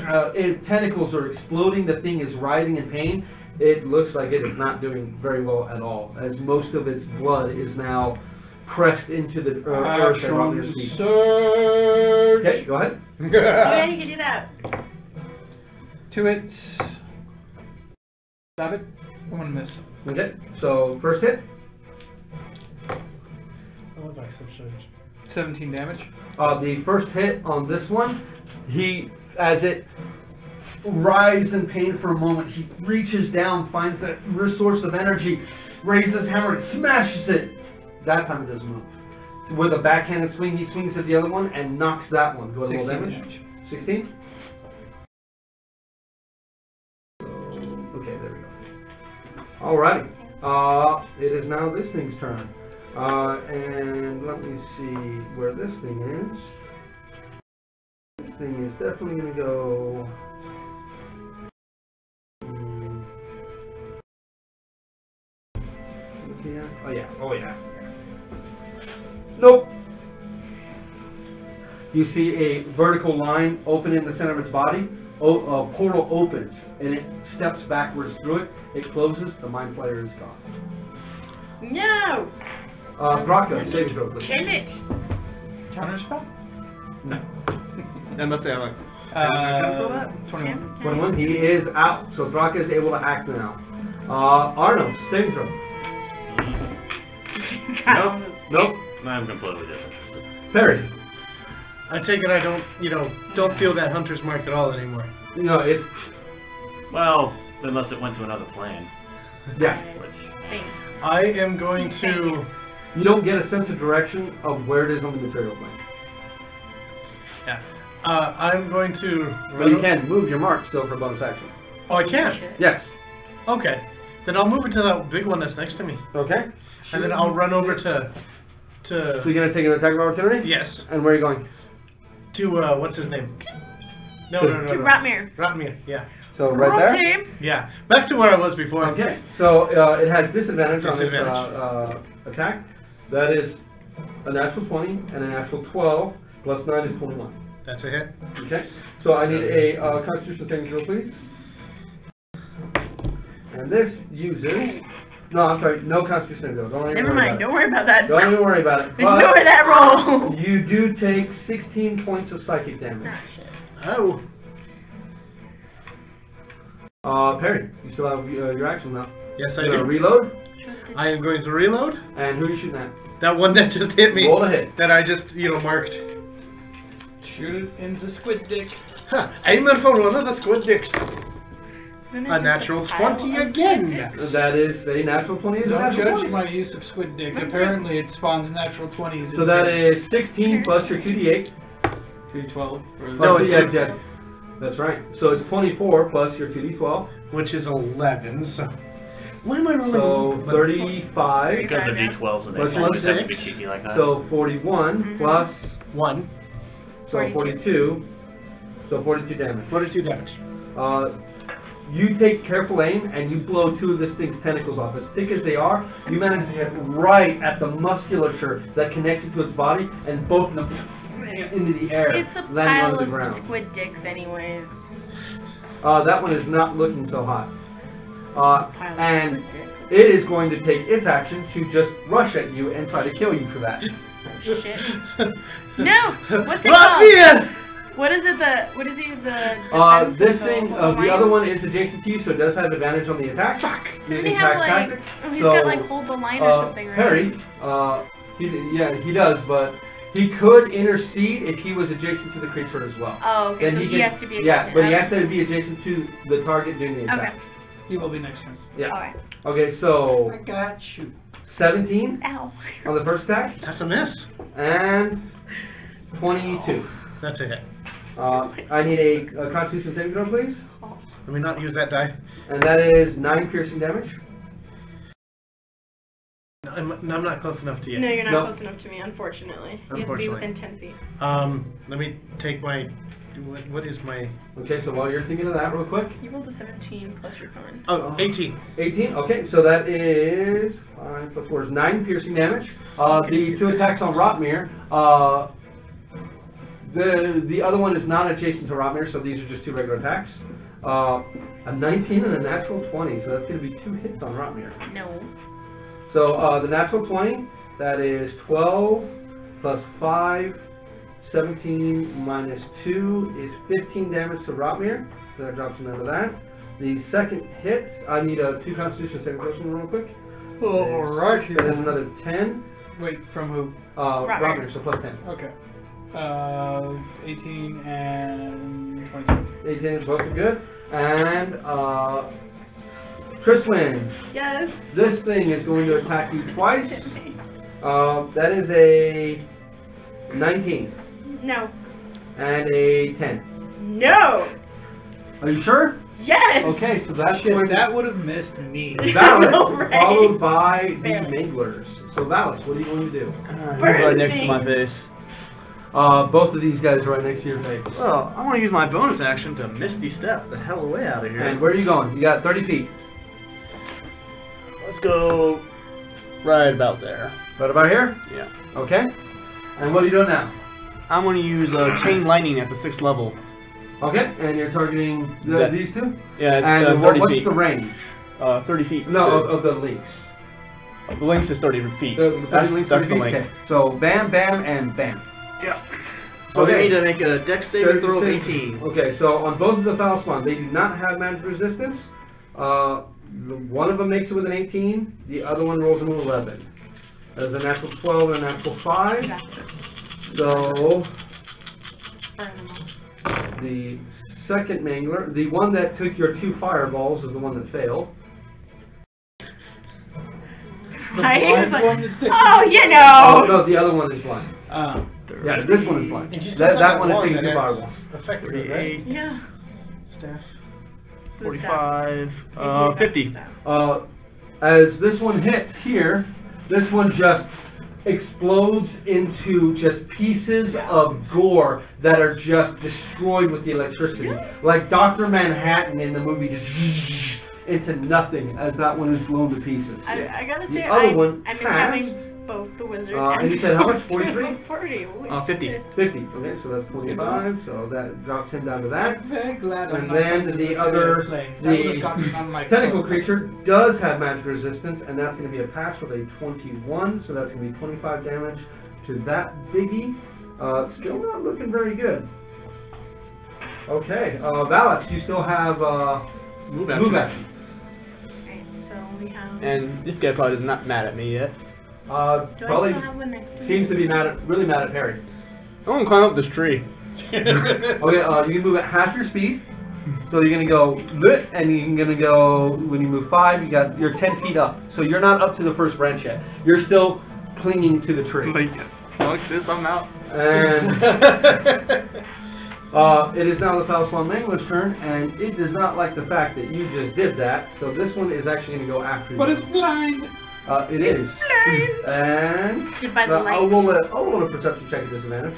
Tentacles are exploding. The thing is writhing in pain. it looks like it is not doing very well at all, as most of its blood is now pressed into the earth and on your feet. Surge. Okay, go ahead. Oh yeah, you can do that. 2 hits. Stab it. I'm gonna miss. Okay, so first hit. Oh, bicep surge. 17 damage. The first hit on this one, as it writhes in pain for a moment, he reaches down, finds that source of energy, raises his hammer, and smashes it. That time it doesn't move. With a backhanded swing, he swings at the other one and knocks that one. Go ahead, roll 16 damage. 16? Okay, there we go. Alrighty. It is now this thing's turn. And let me see where this thing is. This thing is definitely going to go... Oh yeah, oh yeah. Nope. You see a vertical line open in the center of its body. A portal opens and it steps backwards through it. It closes. The mind flayer is gone. No! Thraka, saving throw, please. Kill it! Counter spell? No. Unless I like. 21. 21. He is out. So Thraka is able to act now. Arno, saving throw. Nope. Nope. I'm completely disinterested. Perry. I take it I don't feel that hunter's mark at all anymore. You know, it's... Well, unless it went to another plane. Yeah. Which... I am going to... You don't get a sense of direction of where it is on the material plane. Yeah. I'm going to... But you can move your mark still for bonus action. Oh, I can? Yes. Okay. Then I'll move it to that big one that's next to me. Okay. And then I'll run over to... So you're going to take an attack of opportunity? Yes. And where are you going? To, what's his name? No. To Ratmere. Ratmere, yeah. So right there? Team. Yeah. Back to where I was before. Okay. So it has disadvantage on its attack. That is a natural 20 and a natural 12. Plus 9 is 21. That's a hit. Okay. So I need a Constitution saving throw, please. And this uses... No, I'm sorry. No Constitution saving throw. Don't Never mind. Don't worry about that. Don't even worry about it. Ignore that roll. You do take 16 points of psychic damage. Oh. Perry, you still have your action now. Yes, I You're do. gonna reload. I am going to reload. And who are you shooting at? That one that just hit me. Roll a hit. That I just, marked. Shoot it in the squid dick. Huh. Aiming for one of the squid dicks. Isn't it A just natural pile 20 of again. squid That is a natural 20. Is a Don't natural judge 20. my use of squid dick. Apparently it spawns natural 20s. So that is 16 plus your 2d8. 2d12. No, it's yeah. That's right. So it's 24 plus your 2d12. Which is 11, so... Why am I rolling? So 35. Because they're D12s and they Plus always have to be 6. cheeky like that. So 41 plus... 1. So 42. So 42 damage. 42 damage. You take careful aim and you blow 2 of this thing's tentacles off. As thick as they are, you manage to hit right at the musculature that connects it to its body, and both of them into the air, It's a landing pile on the of ground. squid dicks anyways. That one is not looking so hot. Pile of And squid dick. it is going to take its action to just rush at you and try to kill you for that. Shit. No! What's it Let called? me in! What is it the This defense thing, of the other one is adjacent to you, so it does have advantage on the attack. Fuck! Doesn't Using he have attack like tactics. oh, he's So, got like hold the line or something, right? Perry, he does, but he could intercede if he was adjacent to the creature as well. Oh, okay, Then so he can- has to be adjacent. Yeah, but he okay. has to be adjacent to the target doing the attack. Okay. He will be next turn. Yeah. Alright. Okay, so I got you. 17 Ow. on the first attack That's a miss. and 22. That's a hit. I need a Constitution saving throw, please. Let me not use that die. And that is 9 piercing damage. I'm not close enough to you. No, you're not Nope. close enough to me, unfortunately. You have to be Unfortunately. within 10 feet. Let me take my... What is my... Okay, so while you're thinking of that real quick. You rolled a 17 plus your con. Oh, 18. 18, okay, so that is 5 plus 4 is 9 piercing damage. The 2 attacks on Rotmere, the other one is not adjacent to Rotmere, so these are just 2 regular attacks. A 19 and a natural 20, so that's going to be 2 hits on Rotmir. No. So the natural 20, that is 12 plus 5, 17 minus 2 is 15 damage to Rotmir. So that drops him out of that. The second hit, I need a 2 Constitution saving throw real quick. Alright. So there's another 10. Wait, from who? Rotmir, so plus 10. Okay. 18 and 22. 18, both are good. And Triswin, Yes. this thing is going to attack you twice. That is a 19 No. and a 10. No. Are you sure? Yes. Okay, so that's Shit, going that would have missed me. Valis, know, right? followed by the Barely. Manglers. So Valis, what are you going to do? Right next to my face. Both of these guys are right next to your face. Well, I want to use my bonus action to Misty Step the hell away out of here. And where are you going? You got 30 feet. Let's go right about there. Right about here? Yeah. Okay. And what are you doing now? I'm going to use Chain Lightning at the 6th level. Okay, and you're targeting these two? Yeah, And 30 what's feet. the range? 30 feet. No, of the links. The lynx is 30 feet. The that's links that's 30 the feet? link. Okay. So bam, bam, and bam. Yeah. So Okay. they need to make a dex saving throw of 36. 18. Okay, so on both of the foul spawn, they do not have magic resistance. One of them makes it with an 18, the other one rolls an 11. There's a natural 12 and a natural 5. So the second mangler, the one that took your 2 fireballs, is the one that failed. Right? blind one that sticks Oh, you Oh know. no, the other one is blind. Yeah, this one is blind. And you still That have one is taking that 2 adds fireballs. effect to it, right? 38, Yeah. Staff. 45, 50. As this one hits here, this one just explodes into just pieces of gore that are just destroyed with the electricity. Like Dr. Manhattan in the movie, just into nothing as that one is blown to pieces. I gotta The say, other one I miss passed. having both the wizard And you said how much? 43? 40. 50. 50. Okay, so that's 25. So that drops him down to that. I'm very glad I'm And not then sensitive the to other, airplanes. I would have the gotten on my tentacle foot. creature does have magic resistance, and that's going to be a pass with a 21, so that's going to be 25 damage to that biggie. Still not looking very good. Okay, Valis, you still have Move move action. action. Right, so we have. And this guy probably is not mad at me yet. Do I Probably still have one next to seems me? to be really mad at Perry. I want to climb up this tree. Okay, you can move at half your speed. So you're gonna go lit, and you're gonna go when you move 5. You're 10 feet up, so you're not up to the first branch yet. You're still clinging to the tree. Like, fuck this, I'm out. And it is now the Foul Spawn Mangler's turn, and it does not like the fact that you just did that. So this one is actually gonna go after you. But it's blind. It is. And Goodbye, the light. I'll roll a perception check at disadvantage.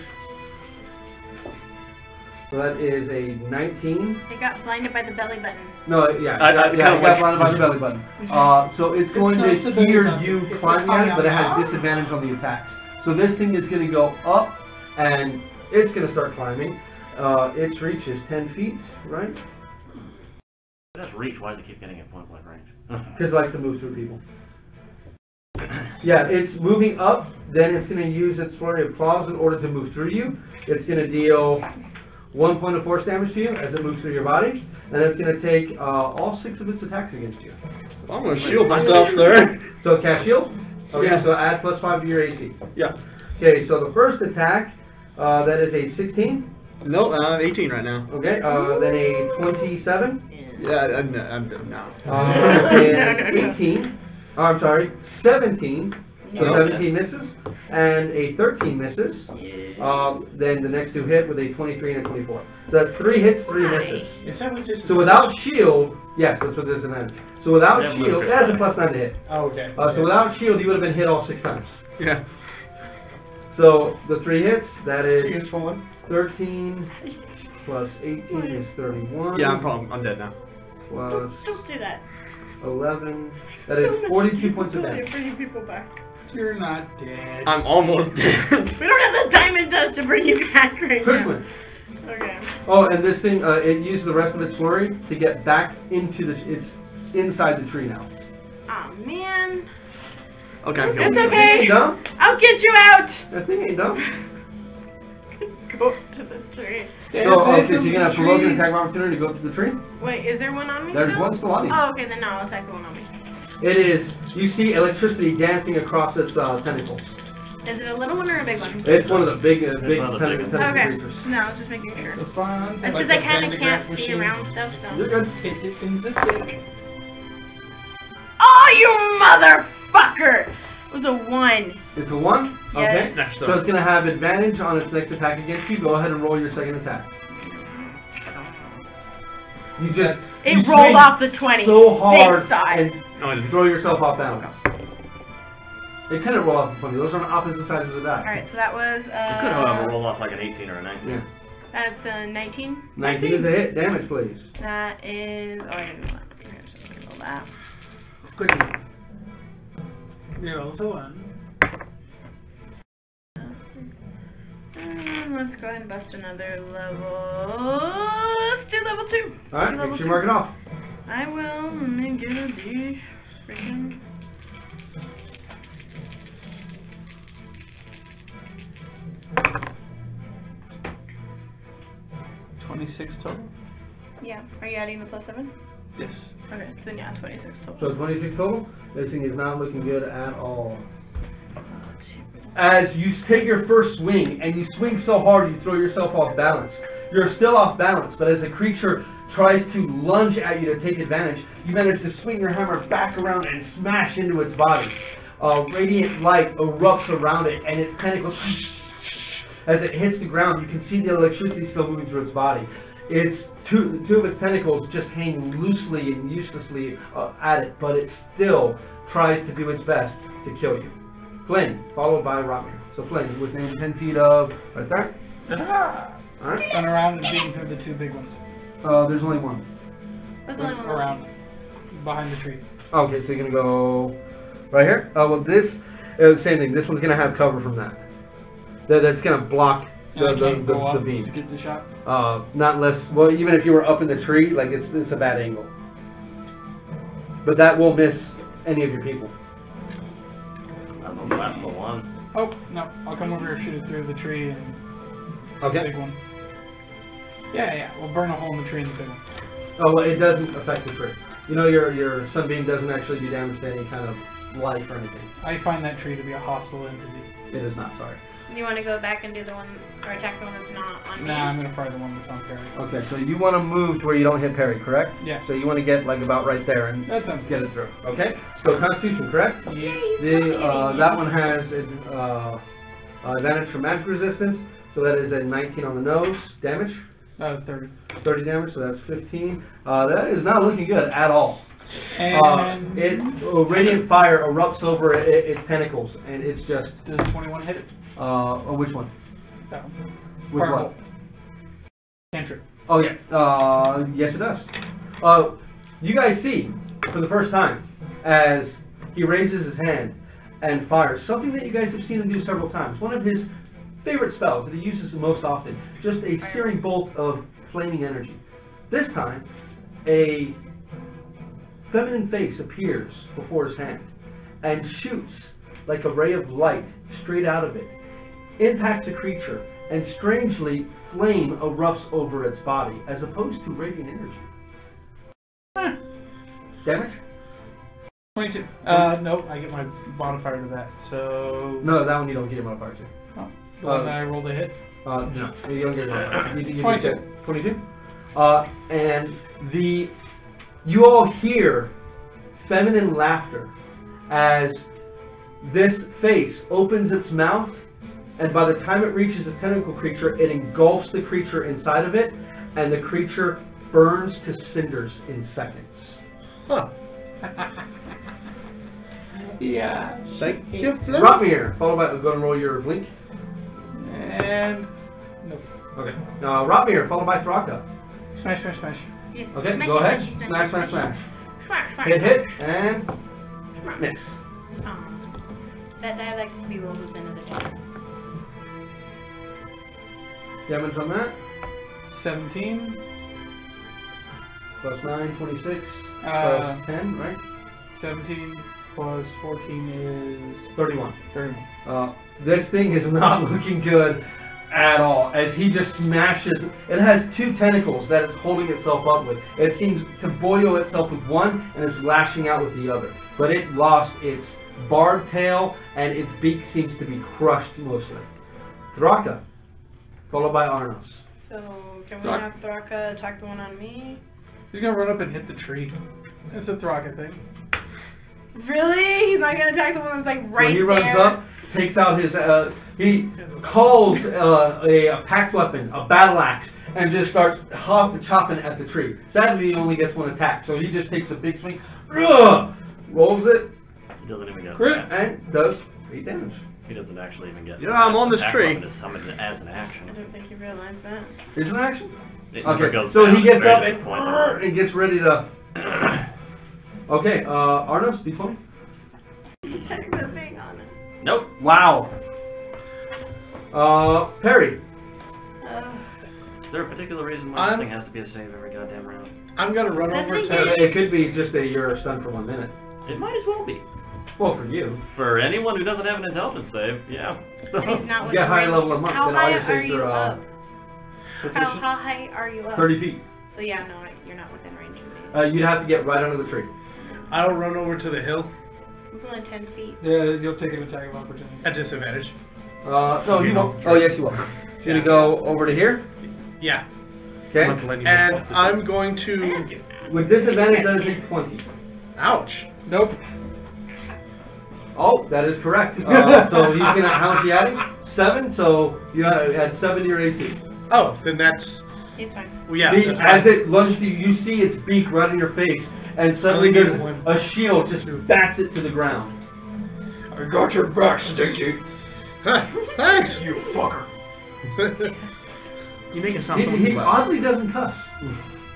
So that is a 19. I got blinded by the belly button. No, yeah, I yeah, kinda you got like- blinded by the belly button. So it's going not to the belly hear button, you it's the climbing at it, but it has kayama. disadvantage on the attacks. So this thing is going to go up, and it's going to start climbing. Its reach is 10 feet, right? That's reach. Why does it keep getting at point blank range? Because it likes to move through people. Yeah, it's moving up, then it's going to use its flurry of claws in order to move through you. It's going to deal 1 point of force damage to you as it moves through your body, and it's going to take all 6 of its attacks against you. I'm going to shield myself, sir. So cast shield? Okay, Yeah. so add +5 to your AC. Yeah. Okay, so the first attack, that is a 16. No, I'm 18 right now. Okay, then a 27. Yeah, I'm no. And 18. Oh, I'm sorry, 17. So No. 17 misses. And a 13 misses. Then the next 2 hit with a 23 and a 24. So that's 3 hits, 3 misses. Is that what this is? So without shield, yes, that's what this is. So without Yeah, shield, ludicrous. it has a +9 to hit. Oh, okay. So without shield, you would have been hit all 6 times. Yeah. So the 3 hits, that So is you just one. 13 plus 18 is 31. Yeah, I'm dead now. Plus Don't do that. 11. That So is much 42 to points do of to damage. bring people back. You're not dead. I'm almost dead. We don't have the diamond dust to bring you back right now. Chrisman, Okay. Oh, and this thing, it uses the rest of its flurry to get back into it's inside the tree now. Oh man. Okay, I'm It's going. That thing okay. ain't dumb. I'll get you out. That thing ain't dumb. Go to the tree. So, okay, so you're gonna provoke an attack of opportunity to go to the tree? Wait, is there one on me There's still? one still on you. Oh, okay, then no, I'll attack the one on me. It is, you see electricity dancing across its tentacles. Is it a little one or a big one? It's one of the big, big one of the big tentacle Okay. creatures. No, I was just making sure. That's fine. That's Like because I a kind of Bandicraft can't see machine. around stuff, You're so. good. It things are thick. Oh, you motherfucker! It was a 1. It's a 1? Yes. Okay. Snatch So it's gonna have advantage on its next attack against you. Go ahead and roll your second attack. You just It you rolled swing off the 20. so hard Big side. and No, I didn't. throw yourself off balance. It couldn't roll off the 20. Those are on opposite sides of the die. Alright, so that was. You could, however, roll off like an 18 or a 19. Yeah. That's 19. 19 is a hit. Damage, please. That is. Oh, I didn't do that. Okay, so I'm gonna roll that. It's quick. You're also one. Let's go ahead and bust another level. Let's do level 2. Alright, make sure you mark it off. I will. Let me get a D. Freaking. $26 total. Yeah. Are you adding the +7? Yes. Okay, so then yeah, 26 total. So 26 total. This thing is not looking good at all. As you take your first swing, and you swing so hard you throw yourself off balance. You're still off balance, but as the creature tries to lunge at you to take advantage, you manage to swing your hammer back around and smash into its body. Radiant light erupts around it, and its tentacles, as it hits the ground, you can see the electricity still moving through its body. It's two of its tentacles just hang loosely and uselessly at it, but it still tries to do its best to kill you. Flynn, followed by Rotmir. So Flynn, within 10 feet of right there. Alright. Run around and beating through the 2 big ones. There's only one. What's the only one? Around. Behind the tree. Okay, so you're gonna go right here. Well, this same thing. This one's gonna have cover from that. That's gonna block And I can't go the up to beam. get the shot. Not unless, well, even if you were up in the tree, like it's a bad angle. But that will miss any of your people. That's the one. Oh, no. I'll come over here, shoot it through the tree, and it's a Okay. big one. Yeah. We'll burn a hole in the tree in the big one. Oh, well, it doesn't affect the tree. You know, your sunbeam doesn't actually do damage to any kind of life or anything. I find that tree to be a hostile entity. It is not. Sorry. You want to go back and do the one, or attack the one that's not on me? Nah, I'm gonna fire the one that's on parry. Okay, so you want to move to where you don't hit parry, correct? Yeah. So you want to get like about right there and That sounds get it through. Okay. So Constitution, correct? Yeah. That one has advantage for magic resistance, so that is a 19 on the nose. Damage, 30. 30 damage, so that's 15. That is not looking good at all. And Radiant fire erupts over its tentacles, and it's just. does a 21 hit it? Which one? That one. Which Firebolt. one? Cantrip. Oh yeah. Yes, it does. You guys see for the first time as he raises his hand and fires something that you guys have seen him do several times. One of his favorite spells that he uses the most often. Just a searing bolt of flaming energy. This time, a feminine face appears before his hand and shoots like a ray of light straight out of it, impacts a creature, and strangely, flame erupts over its body as opposed to radiant energy. Damage? 22. Nope, I get my modifier to that. So. No, that one you don't get a modifier to. Oh, the one that I rolled a hit. No, you don't get a modifier. You 22. just get 22. And you all hear feminine laughter as this face opens its mouth, and by the time it reaches the tentacle creature, it engulfs the creature inside of it, and the creature burns to cinders in seconds. Huh. Yeah. Thank you, Flynn. Rotmir, followed by, go and roll your blink. And. Nope. Okay. Rotmir, followed by Thraka. Smash, smash, smash. Yes. Okay, Smashy, go ahead. smashy, Smash, smashy, smash, smash. Smash, smash. Hit, and miss. Oh. That die likes to be rolled with another die. Damage on that. 17. Plus 9, 26. Uh, Plus 10, right? 17 plus 14 is 31. 31. This thing is not looking good at all, as he just smashes. It has 2 tentacles that it's holding itself up with. It seems to boil itself with one and is lashing out with the other. But it lost its barbed tail, and its beak seems to be crushed mostly. Thraka, followed by Arnos. So, can we have Thraka attack the one on me? He's gonna run up and hit the tree. It's a Thraka thing. Really? He's not gonna attack the one that's like right there? So he runs up, takes out his, he calls a packed weapon, a battle axe, and just starts chopping at the tree. Sadly, he only gets 1 attack, so he just takes a big swing, rolls it, He doesn't even get crit, and does 8 damage. He doesn't actually even get. Yeah, I'm on this attack tree. weapon is summoned as an I action. don't think you realized that. Is it an action? It never Okay, goes so down. he gets Very up disappointing. and gets ready to... Okay, Arnos, D20. Attack the thing on it. Nope. Wow. Perry. Is there a particular reason why this thing has to be a save every goddamn round? I'm gonna run Doesn't over he to. get- It could be just that you're stunned for 1 minute. It might as well be. Well, for you. For anyone who doesn't have an intelligence save, yeah. And he's not You within get higher range. level of monk, How then all your high are saves you are up? proficient. How high are you up? 30 feet. So yeah, no, you're not within range of me. You'd have to get right under the tree. I'll run over to the hill It's only 10 feet. Yeah, you'll take an attack of opportunity. at disadvantage. No, you won't. Oh, yes, you will. So you're gonna go over to here. Yeah. Okay. And I'm going to. With disadvantage, that is a 20. Ouch. Nope. Oh, that is correct. So he's gonna. How much are you adding? 7. So you had 7 to your AC. Oh, then that's. He's fine. Well, yeah. The, that's as it lunged to you, you see its beak right in your face, and suddenly Only there's needs one. a shield just bats it to the ground. I got your back, Stinky. Thanks. You fucker. You make it sound so He much oddly doesn't cuss.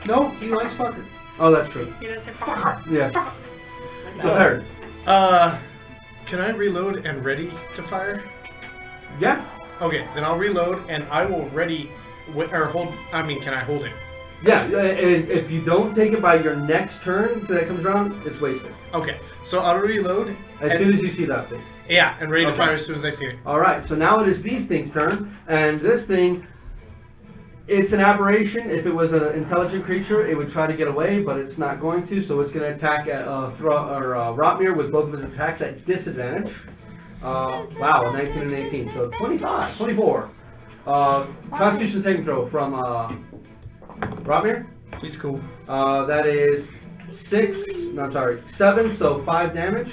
No, he likes fucker. Oh, that's true. He does say fucker. Yeah. So Perry. Can I reload and ready to fire? Yeah. Okay, then I'll reload and I will ready or hold. I mean, can I hold it? Yeah, and if you don't take it by your next turn that comes around, it's wasted. Okay, so I'll reload. As soon as you see that thing. Yeah, and ready to Okay. fire as soon as I see it. Alright, so now it is these things' turn, and this thing, it's an aberration. If it was an intelligent creature, it would try to get away, but it's not going to, so it's going to attack at Rotmir with both of his attacks at disadvantage. Wow, 19 and 18, so 24. Constitution saving throw from Rotmir. He's cool. That is 7, so 5 damage.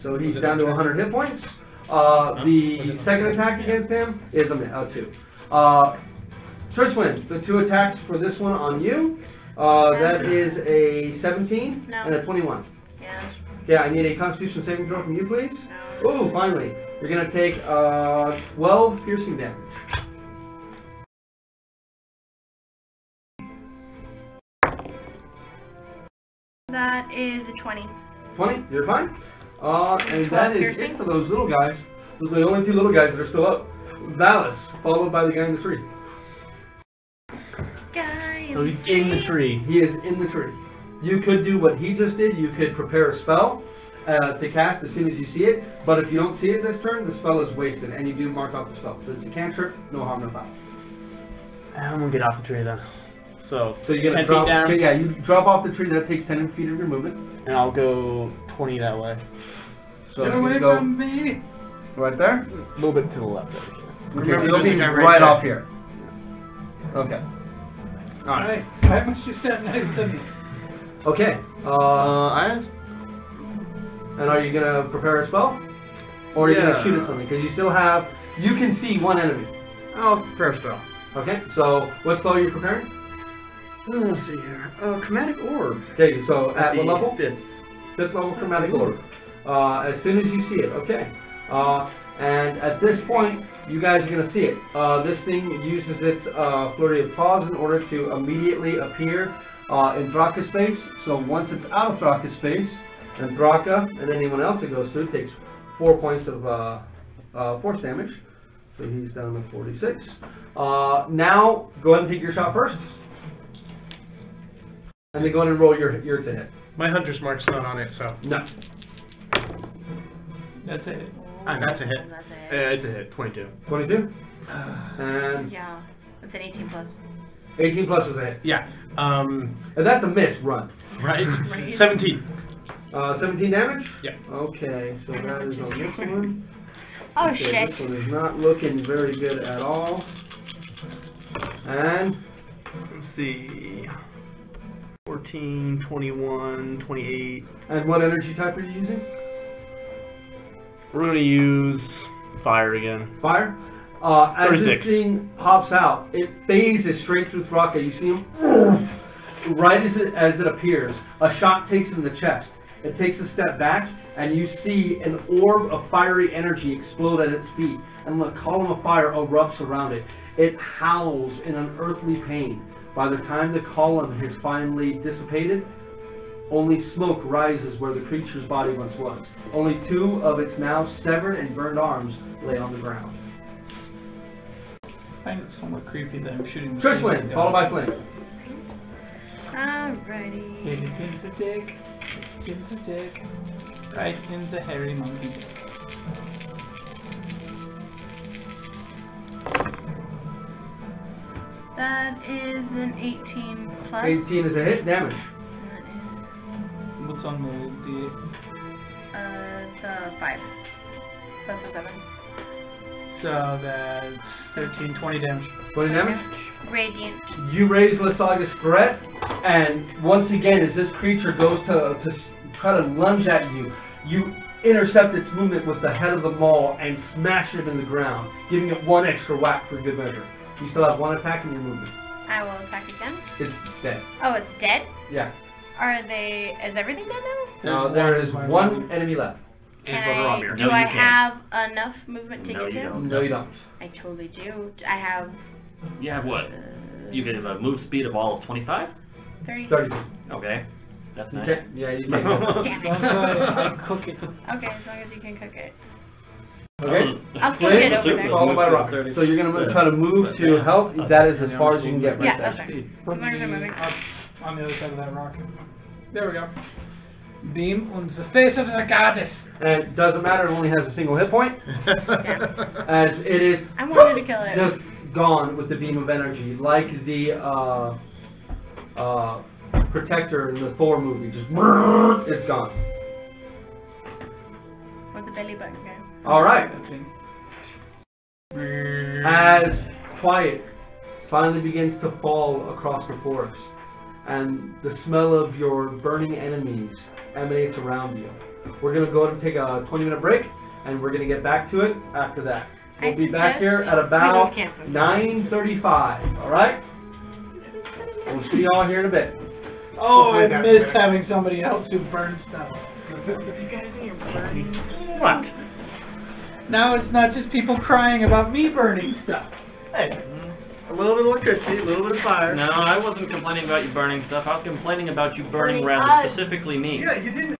So he's down to 100 hit points. The second attack against him is a 2. Triswin, the 2 attacks for this one on you. That is a 17 No. and a 21. Yeah. Okay, I need a Constitution saving throw from you, please. No. Ooh, finally. You're going to take 12 piercing damage. That is a 20. 20, you're fine. And 12 that is piercing? it for those little guys. Those are the only 2 little guys that are still up. Valis, followed by the guy in the tree. Guy So he's in the tree. He is in the tree. You could do what he just did. You could prepare a spell to cast as soon as you see it. But if you don't see it this turn, the spell is wasted, and you do mark off the spell. So it's a cantrip, no harm, no foul. I'm gonna get off the tree then. So you're gonna 10 drop. feet down, Okay, yeah, you drop off the tree. That takes 10 feet of your movement. and I'll go 20 that way. So Get if away you go from me. right there. A little bit to the left over here. Okay, so Remember, you'll there's be a guy right, right there. off here. Okay. All right. Hey, why must you stand next to me? Okay. And are you gonna prepare a spell, or are you gonna Yeah. shoot at something? Because you still have. You can see one enemy. I'll prepare a spell. Okay. So what spell are you preparing? Let's see here. Chromatic orb. Okay. So at what level? 5th. 5th level chromatic orb. As soon as you see it. Okay. And at this point, you guys are gonna see it. This thing uses its flurry of paws in order to immediately appear in Thraka's space. So once it's out of Thraka's space, and Thraka and anyone else it goes through takes 4 points of force damage. So So he's down to 46. Now, go ahead and take your shot first. And then go ahead and roll your to hit. My hunter's mark's not on it, so. No. That's it. That's a hit. That's it. Yeah, it's a hit. 22. 22. And Yeah. That's an 18 plus. 18 plus is a hit. Yeah. And that's a miss, run. Right. Right. 17. 17 damage? Yeah. Okay, so that is on this one. Oh Okay, shit. This one is not looking very good at all. And Let's see. 14, 21, 28. and what energy type are you using? We're going to use fire again. Fire. As 36. this thing hops out, it phases straight through Thraka. You see him right as it appears. A shot takes it in the chest. It takes a step back, and you see an orb of fiery energy explode at its feet, and a column of fire erupts around it. It howls in unearthly pain. By the time the column has finally dissipated, only smoke rises where the creature's body once was. Only 2 of its now severed and burned arms lay on the ground. I find it somewhat creepy that I'm shooting. the Trishwin, laser followed by guns. Flynn. Alrighty. Hit it in the dick. Hit it in the dick. Right in the hairy monkey. That is an 18 plus. 18 is a hit. Damage. What's on the D8? It's 5. Plus a 7. So that's 13, 20 damage. 20 damage. Radiant. You raise Lysaga's threat, and once again, as this creature goes to try to lunge at you, you intercept its movement with the head of the maul and smash it in the ground, giving it 1 extra whack for good measure. You still have 1 attack in your movement. I will attack again. It's dead. Oh, it's dead? Yeah. Are they... Is everything dead now? Now there is 1 enemy left. Can And I... Vladimir. Do No, I you can't. have enough movement to No, get you to? don't. No, you don't. I totally do. I have... You have what? You get a move speed of all of 25? 30. 30. Okay. That's nice. Okay. Yeah, you can. Okay. Damn Don't it. say I cook it. Okay, as long as you can cook it. Okay. I'll still Flynn, get over there. followed by Rock. So you're gonna try to move to help. That is as far as you can get right Yeah, there. that's fine. Put As long as I'm me moving. up on the other side of that rock. There we go. Beam on the face of the goddess. And it doesn't matter, it only has a single hit point. As it is I wanted to kill it. just gone with the beam of energy. Like the Protector in the Thor movie. Just it's gone. With the belly button guy. Alright. As quiet finally begins to fall across the forest, and the smell of your burning enemies emanates around you. We're going to go ahead and take a 20-minute break, and we're going to get back to it after that. We'll be back here at about 9:35, alright? We'll see y'all here in a bit. Oh, I missed having somebody else who burned stuff. You guys are burning. What? Now it's not just people crying about me burning stuff. Hey, a little bit of electricity, a little bit of fire. No, I wasn't complaining about you burning stuff. I was complaining about you burning Burning rather us. specifically me. Yeah, you didn't.